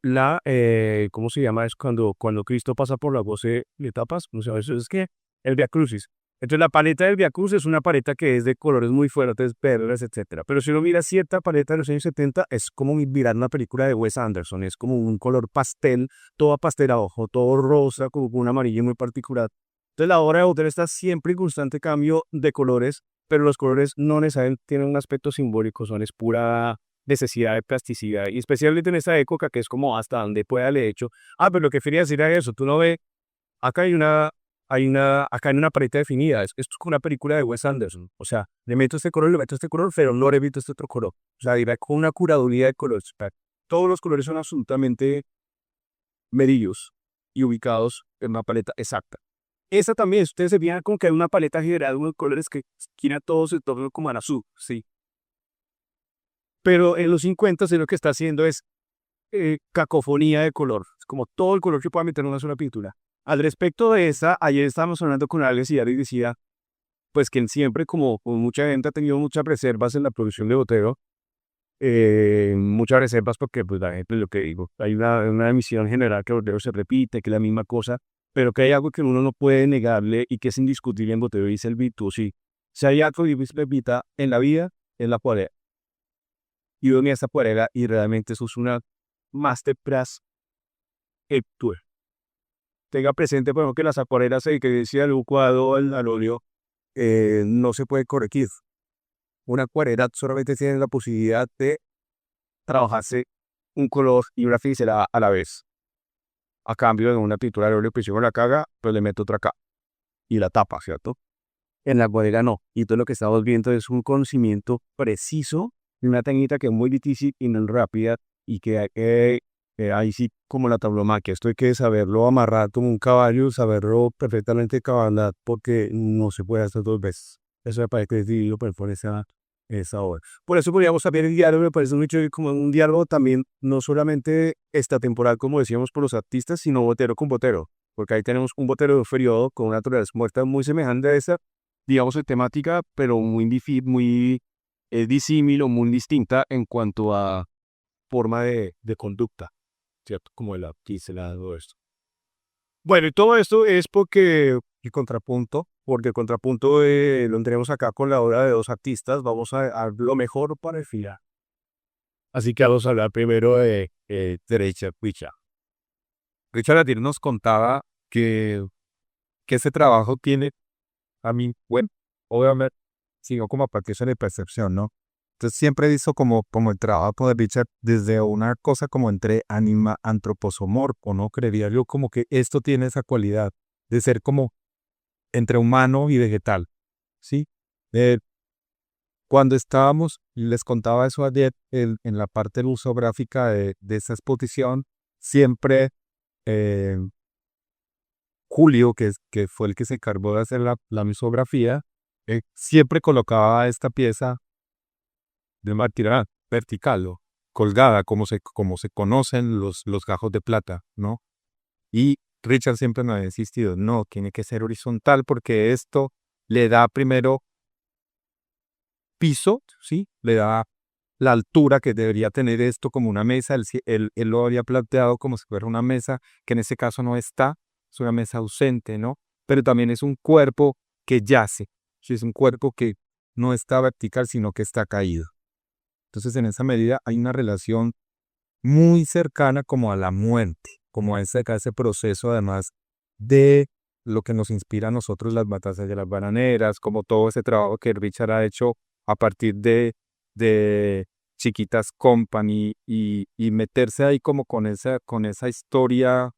¿cómo se llama? Es cuando Cristo pasa por las 12 etapas, no sé, eso es que el Via Crucis. Entonces la paleta del Via Crucis es una paleta que es de colores muy fuertes, verdes, etcétera. Pero si uno mira cierta paleta de los años 70, es como mirar una película de Wes Anderson, es como un color pastel, todo pastel a ojo, todo rosa, como con un amarillo muy particular. Entonces la obra de Botero está siempre en constante cambio de colores, pero los colores no necesariamente tienen un aspecto simbólico, es pura necesidad de plasticidad, y especialmente en esta época que es como hasta donde pueda le hecho. Pero lo que quería decir era eso, tú no ves, acá acá hay una paleta definida, esto es como una película de Wes Anderson, o sea, le meto este color, le meto este color, pero no le meto este otro color, o sea, dirá con una curaduría de colores, o sea, todos los colores son absolutamente medidos y ubicados en una paleta exacta. Esa también, ustedes se fijan como que hay una paleta general de colores que esquina todos en torno como a azul, sí. Pero en los 50 lo que está haciendo es cacofonía de color, es como todo el color que pueda meter en una sola pintura. Al respecto de esa, ayer estábamos hablando con alguien y decía, pues que él siempre, como mucha gente ha tenido muchas reservas en la producción de Botero, muchas reservas porque, pues, la gente, lo que digo, hay una emisión general que Botero se repite, que es la misma cosa, pero que hay algo que uno no puede negarle y que es indiscutible en Botero y es el virtuosismo. Si hay algo que repita en la vida, es la poesía. Y yo venía a esta poesía y realmente eso es una masterclass que tú tenga presente, por ejemplo, que las acuarelas que decía el cuadro al óleo no se puede corregir. Una acuarela solamente tiene la posibilidad de trabajarse un color y una pincelada a la vez. A cambio de una pintura de óleo, pues yo la caga, pues le meto otra acá y la tapa, ¿cierto? En la acuarela no. Y todo lo que estamos viendo es un conocimiento preciso de una técnica que es muy difícil y no es rápida y que ahí sí como la tauromaquia. Esto hay que saberlo amarrar como un caballo, saberlo perfectamente cabalgar porque no se puede hacer dos veces. Eso me parece que es dividido por esa obra. Por eso podríamos también el diálogo, me parece mucho como un diálogo también, no solamente esta temporal, como decíamos, por los artistas, sino Botero con Botero. Porque ahí tenemos un Botero de un periodo con una naturaleza muerta muy semejante a esa, digamos, en temática, pero muy disímil o muy distinta en cuanto a forma de conducta, ¿cierto? Como el pincelado, esto. Bueno, y todo esto es porque el contrapunto lo tenemos acá con la obra de dos artistas. Vamos a lo mejor para el final. Así que vamos a hablar primero de Richard Richard. Richard Adir nos contaba que ese trabajo tiene, a mí, bueno, obviamente, sino como a partir de percepción, ¿no? Entonces siempre he visto como el trabajo de Richard desde una cosa como entre anima antroposomorfo, ¿no? Creería yo como que esto tiene esa cualidad de ser como entre humano y vegetal, ¿sí? Eh, Cuando estábamos, les contaba eso ayer, en la parte musográfica de esa exposición, siempre eh, Julio, que fue el que se encargó de hacer la misografía, siempre colocaba esta pieza de manera vertical o colgada, como se conocen los gajos de plata, ¿no? Y Richard siempre nos ha insistido, no, tiene que ser horizontal porque esto le da primero piso, ¿sí? Le da la altura que debería tener esto como una mesa. Él lo había planteado como si fuera una mesa, que en ese caso no está, es una mesa ausente, ¿no? Pero también es un cuerpo que yace, ¿sí? Es un cuerpo que no está vertical, sino que está caído. Entonces, en esa medida hay una relación muy cercana como a la muerte, como a ese proceso además de lo que nos inspira a nosotros las batallas de las bananeras, como todo ese trabajo que Richard ha hecho a partir de Chiquitas Company y meterse ahí como con esa historia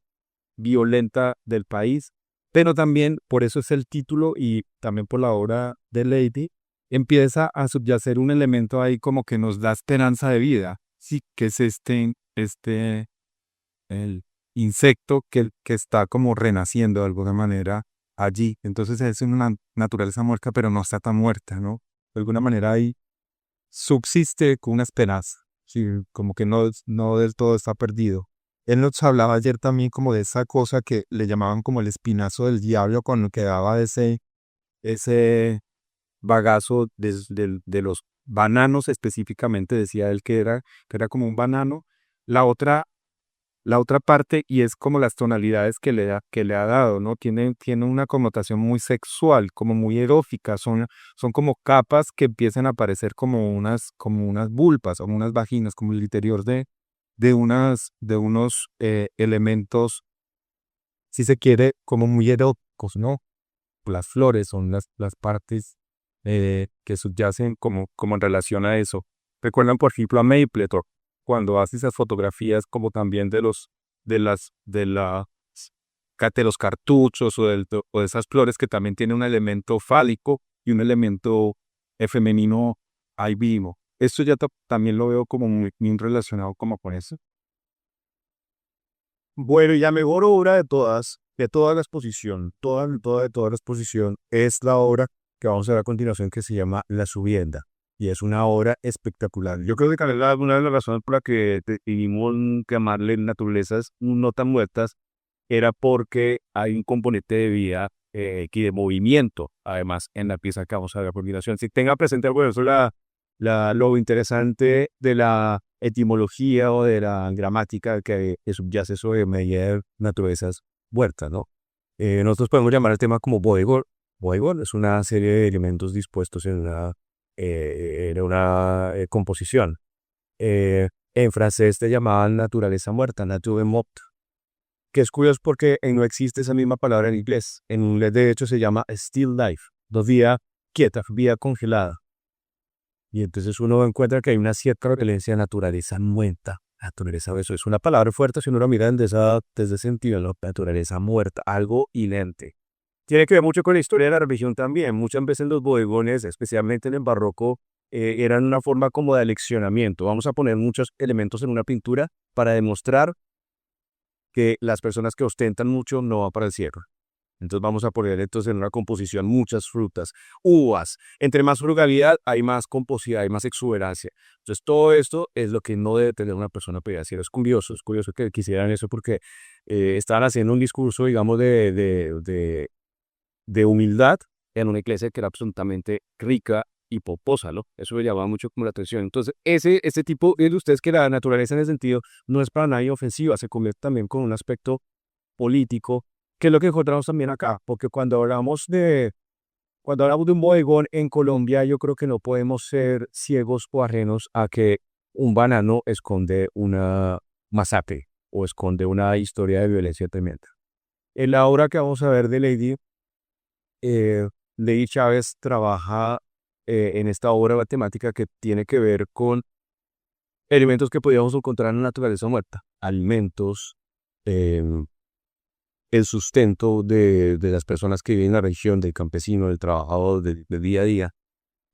violenta del país, pero también por eso es el título y también por la obra de Lady, empieza a subyacer un elemento ahí como que nos da esperanza de vida, sí, que es el insecto que está como renaciendo de alguna manera allí. Entonces es una naturaleza muerta, pero no está tan muerta, ¿no? De alguna manera ahí subsiste con una esperanza, sí, como que no del todo está perdido. Él nos hablaba ayer también como de esa cosa que le llamaban como el espinazo del diablo, con lo que daba ese bagazo de los bananos específicamente, decía él que era como un banano. La otra, la otra parte, y es como las tonalidades que le ha dado, ¿no? Tiene una connotación muy sexual, como muy erótica, son como capas que empiezan a aparecer como unas vulpas, como unas vaginas, como el interior de unos elementos, si se quiere, como muy eróticos, ¿no? Las flores son las partes que subyacen como en relación a eso. Recuerdan, por ejemplo, a Mapletor, cuando hace esas fotografías como también de los cartuchos o de esas flores que también tienen un elemento fálico y un elemento femenino ahí vivo. Esto ya también lo veo como muy relacionado como con eso. Bueno, y la mejor obra de toda la exposición, de toda la exposición, es la obra que vamos a ver a continuación que se llama La Subienda. Y es una obra espectacular. Yo creo que tal vez una de las razones por las que decidimos llamarle naturalezas no tan muertas era porque hay un componente de vida y de movimiento, además, en la pieza que vamos a ver a continuación. Si tenga presente algo de eso, lo interesante de la etimología o de la gramática que subyace sobre media naturalezas muertas, ¿no? Nosotros podemos llamar el tema como bodegón. Bodegón es una serie de elementos dispuestos en una composición. En francés te llamaban naturaleza muerta, nature morte, que es curioso porque no existe esa misma palabra en inglés. En inglés, de hecho, se llama still life, vida quieta, vida congelada. Y entonces uno encuentra que hay una cierta referencia a naturaleza muerta. Naturaleza, eso es una palabra fuerte si uno lo mira desde ese sentido, ¿no? Naturaleza muerta, algo inerte. Tiene que ver mucho con la historia de la religión también. Muchas veces los bodegones, especialmente en el barroco, eran una forma como de aleccionamiento. Vamos a poner muchos elementos en una pintura para demostrar que las personas que ostentan mucho no van para el cielo. Entonces vamos a poner entonces en una composición muchas frutas, uvas. Entre más frugalidad hay más composidad, hay más exuberancia. Entonces todo esto es lo que no debe tener una persona para ir al cielo. Es curioso que quisieran eso porque estaban haciendo un discurso, digamos, de humildad en una iglesia que era absolutamente rica y poposa, ¿no? Eso me llamaba mucho como la atención. Entonces, ese tipo de ustedes que la naturaleza en ese sentido no es para nadie ofensiva, se convierte también con un aspecto político, que es lo que encontramos también acá, porque cuando hablamos de un bodegón en Colombia, yo creo que no podemos ser ciegos o ajenos a que un banano esconde una masacre o esconde una historia de violencia tremenda. En la obra que vamos a ver de Lady Chávez trabaja en esta obra matemática que tiene que ver con elementos que podíamos encontrar en la naturaleza muerta, alimentos, em, el sustento de las personas que viven en la región, del campesino, del trabajador, del día a día.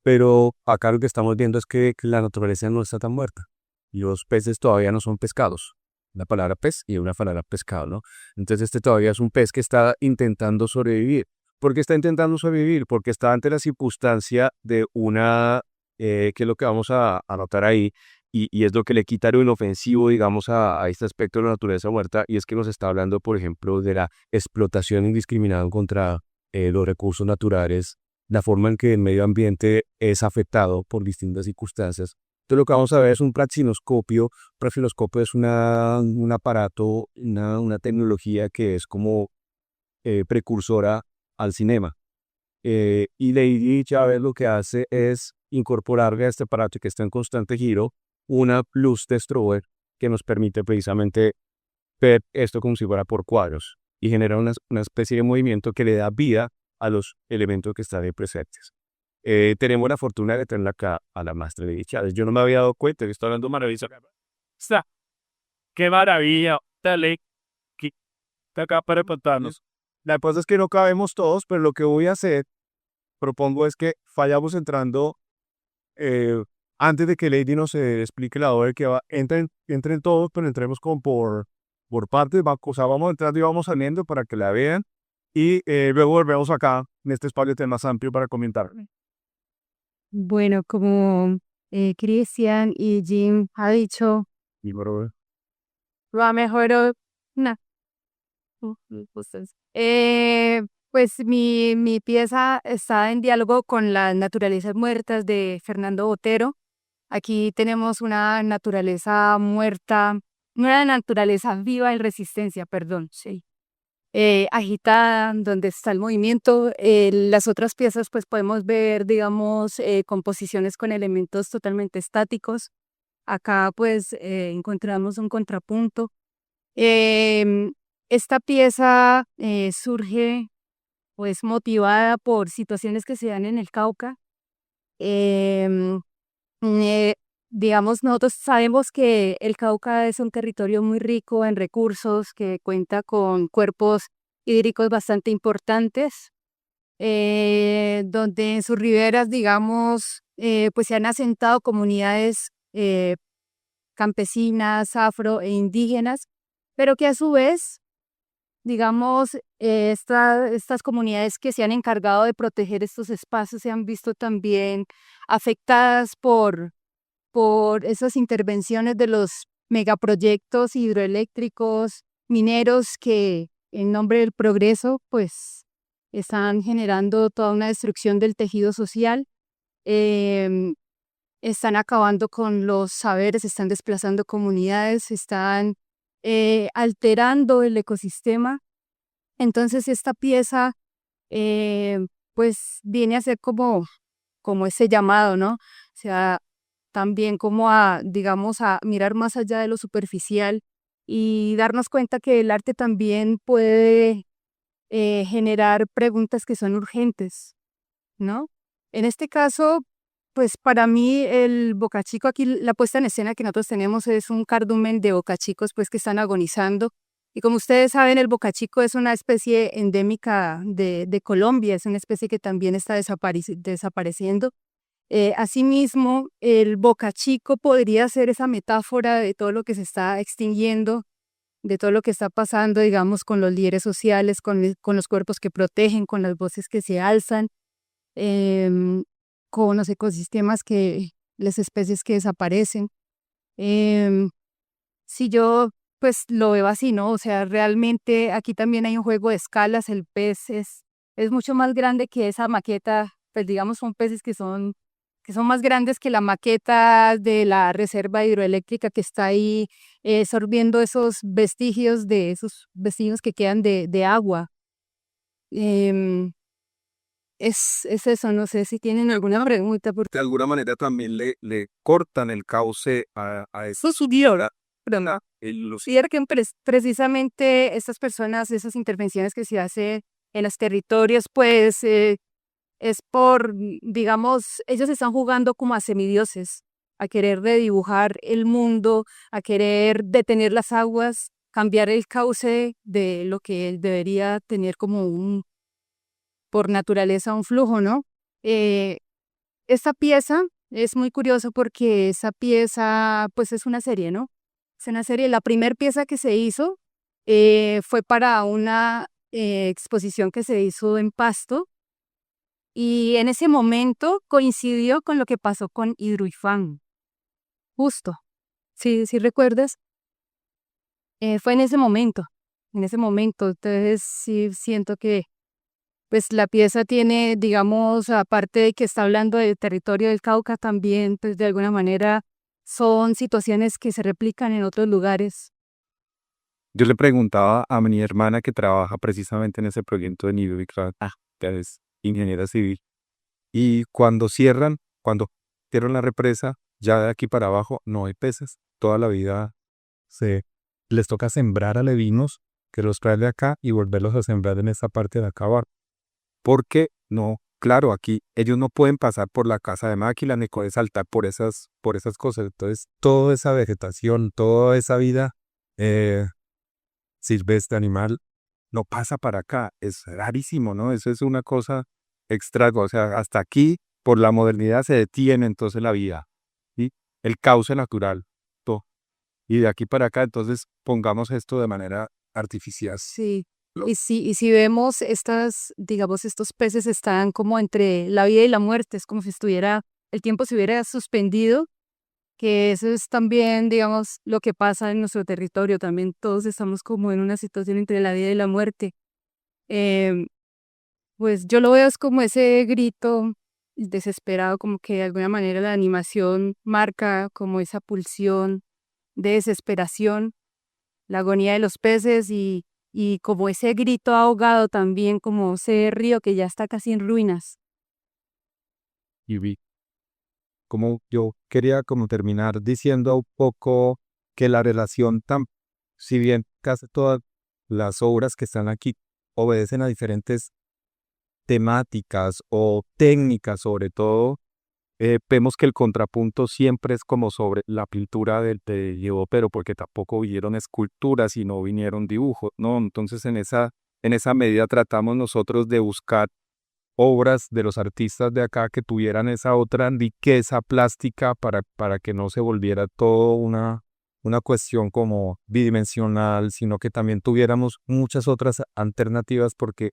Pero acá lo que estamos viendo es que la naturaleza no está tan muerta. Y los peces todavía no son pescados. La palabra pez y una palabra pescado, ¿no? Entonces este todavía es un pez que está intentando sobrevivir. ¿Por qué está intentando sobrevivir? Porque está ante la circunstancia de que es lo que vamos a anotar ahí, y es lo que le quita lo inofensivo, digamos, a este aspecto de la naturaleza muerta, y es que nos está hablando, por ejemplo, de la explotación indiscriminada contra los recursos naturales, la forma en que el medio ambiente es afectado por distintas circunstancias. Entonces lo que vamos a ver es un praxinoscopio. Un praxinoscopio es un aparato, una tecnología que es como precursora al cinema. Y Lady Chávez lo que hace es incorporarle a este aparato que está en constante giro una luz de strobe que nos permite precisamente ver esto como si fuera por cuadros y genera una especie de movimiento que le da vida a los elementos que están ahí presentes. Tenemos la fortuna de tenerla acá a la maestra Lady Chávez. Yo no me había dado cuenta que está hablando maravilloso. Está. Qué maravilla. Dale. Está acá para contarnos. La cosa es que no cabemos todos, pero lo que voy a hacer, propongo es que vayamos entrando antes de que Lady nos explique la obra que va, entren todos, pero entremos como por partes, o sea, vamos entrando y vamos saliendo para que la vean y luego volvemos acá en este espacio más amplio para comentar. Bueno, como Cristian y Jim ha dicho, Y bueno, lo mejor, no. Pues mi pieza está en diálogo con las naturalezas muertas de Fernando Botero. Aquí tenemos una naturaleza muerta, una naturaleza viva en resistencia, perdón, sí. Agitada, donde está el movimiento. Las otras piezas, pues podemos ver, digamos, composiciones con elementos totalmente estáticos. Acá, pues, encontramos un contrapunto. Esta pieza surge, pues, motivada por situaciones que se dan en el Cauca. Em, eh, digamos, nosotros sabemos que el Cauca es un territorio muy rico en recursos, que cuenta con cuerpos hídricos bastante importantes, donde en sus riberas, digamos, pues se han asentado comunidades campesinas, afro e indígenas, pero que a su vez, digamos, estas comunidades que se han encargado de proteger estos espacios se han visto también afectadas por esas intervenciones de los megaproyectos hidroeléctricos, mineros que en nombre del progreso, pues, están generando toda una destrucción del tejido social. Em, están acabando con los saberes, están desplazando comunidades, están alterando el ecosistema. Entonces esta pieza pues viene a ser como ese llamado, ¿no? O sea, también como a, digamos, a mirar más allá de lo superficial y darnos cuenta que el arte también puede generar preguntas que son urgentes, ¿no? En este caso, pues para mí el bocachico, aquí la puesta en escena que nosotros tenemos es un cardumen de bocachicos pues que están agonizando. Y como ustedes saben, el bocachico es una especie endémica de Colombia, es una especie que también está desapareciendo. Asimismo, el bocachico podría ser esa metáfora de todo lo que se está extinguiendo, de todo lo que está pasando, digamos, con los líderes sociales, con los cuerpos que protegen, con las voces que se alzan, em, con los ecosistemas las especies que desaparecen. Em, si yo pues lo veo así, ¿no? O sea, realmente aquí también hay un juego de escalas, el pez es mucho más grande que esa maqueta, pues digamos son peces que son más grandes que la maqueta de la reserva hidroeléctrica que está ahí sorbiendo esos vestigios que quedan de agua. Em, es eso, no sé si tienen alguna pregunta. De alguna manera también le cortan el cauce a Eso subió, pero no. Sí, era que precisamente estas personas, esas intervenciones que se hacen en los territorios, pues es por, digamos, ellos están jugando como a semidioses, a querer redibujar el mundo, a querer detener las aguas, cambiar el cauce de lo que debería tener como por naturaleza un flujo, ¿no? Eh, Esta pieza es muy curiosa porque esa pieza, pues es una serie, ¿no? Es una serie. La primera pieza que se hizo fue para una exposición que se hizo en Pasto y en ese momento coincidió con lo que pasó con Hidroifán, justo. Si recuerdas, fue en ese momento, en ese momento. Entonces sí siento que pues la pieza tiene, digamos, aparte de que está hablando del territorio del Cauca, también, pues de alguna manera son situaciones que se replican en otros lugares. Yo le preguntaba a mi hermana que trabaja precisamente en ese proyecto de Nido que es ingeniera civil, y cuando cierran la represa, ya de aquí para abajo no hay peces. Toda la vida les toca sembrar alevinos que los traen de acá y volverlos a sembrar en esa parte de acá abajo. Porque no, claro, aquí ellos no pueden pasar por la casa de máquina ni pueden saltar por esas cosas. Entonces, toda esa vegetación, toda esa vida eh, silvestre, animal, no pasa para acá. Es rarísimo, ¿no? Eso es una cosa extra. O sea, hasta aquí, por la modernidad, se detiene entonces la vida, ¿sí? El cauce natural. todo. Y de aquí para acá, entonces, pongamos esto de manera artificial. Sí. Lo- Y si vemos digamos, estos peces están como entre la vida y la muerte, es como si el tiempo se hubiera suspendido, que eso es también, digamos, lo que pasa en nuestro territorio, también todos estamos como en una situación entre la vida y la muerte. Em, Pues yo lo veo es como ese grito desesperado, como que de alguna manera la animación marca como esa pulsión de desesperación, la agonía de los peces y como ese grito ahogado también, como ese río que ya está casi en ruinas. Y vi como yo quería como terminar diciendo un poco que la relación si bien casi todas las obras que están aquí obedecen a diferentes temáticas o técnicas sobre todo, vemos que el contrapunto siempre es como sobre la pintura de llevó, pero porque tampoco vinieron esculturas y no vinieron dibujos, ¿no? Entonces en esa medida tratamos nosotros de buscar obras de los artistas de acá que tuvieran esa otra riqueza plástica para que no se volviera todo una cuestión como bidimensional, sino que también tuviéramos muchas otras alternativas porque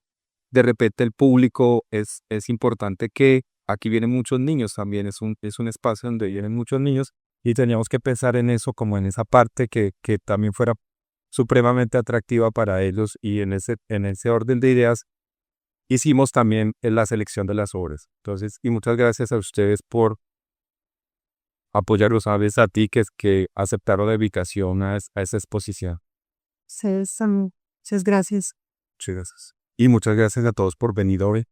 de repente el público es importante que aquí vienen muchos niños también, es un espacio donde vienen muchos niños y teníamos que pensar en eso como en esa parte que también fuera supremamente atractiva para ellos y en ese orden de ideas hicimos también la selección de las obras. Entonces, y muchas gracias a ustedes por apoyarlos, sabes, a ti que aceptaron la invitación a esa exposición. Muchas gracias. Muchas gracias. Y muchas gracias a todos por venir hoy.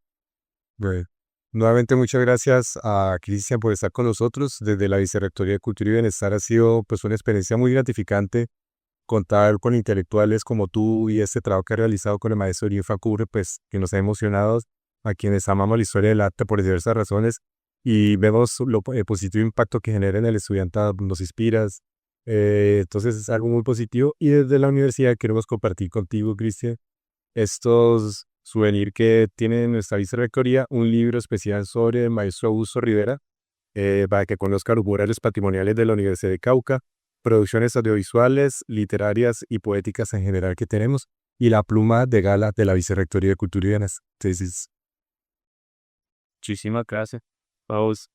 Nuevamente muchas gracias a Cristian por estar con nosotros desde la Vicerrectoría de Cultura y Bienestar. Ha sido pues una experiencia muy gratificante contar con intelectuales como tú y este trabajo que has realizado con el maestro Jim Facure, pues que nos ha emocionado a quienes amamos la historia del arte por diversas razones y vemos el positivo impacto que genera en el estudiantado, nos inspiras. Entonces es algo muy positivo y desde la universidad queremos compartir contigo, Cristian, estos souvenir que tiene nuestra vicerrectoría, un libro especial sobre el maestro Augusto Rivera, para que conozca los murales patrimoniales de la Universidad de Cauca, producciones audiovisuales, literarias y poéticas en general que tenemos, y la pluma de gala de la Vicerrectoría de Cultura y Bienestar. Entonces, Muchísimas gracias. Vamos.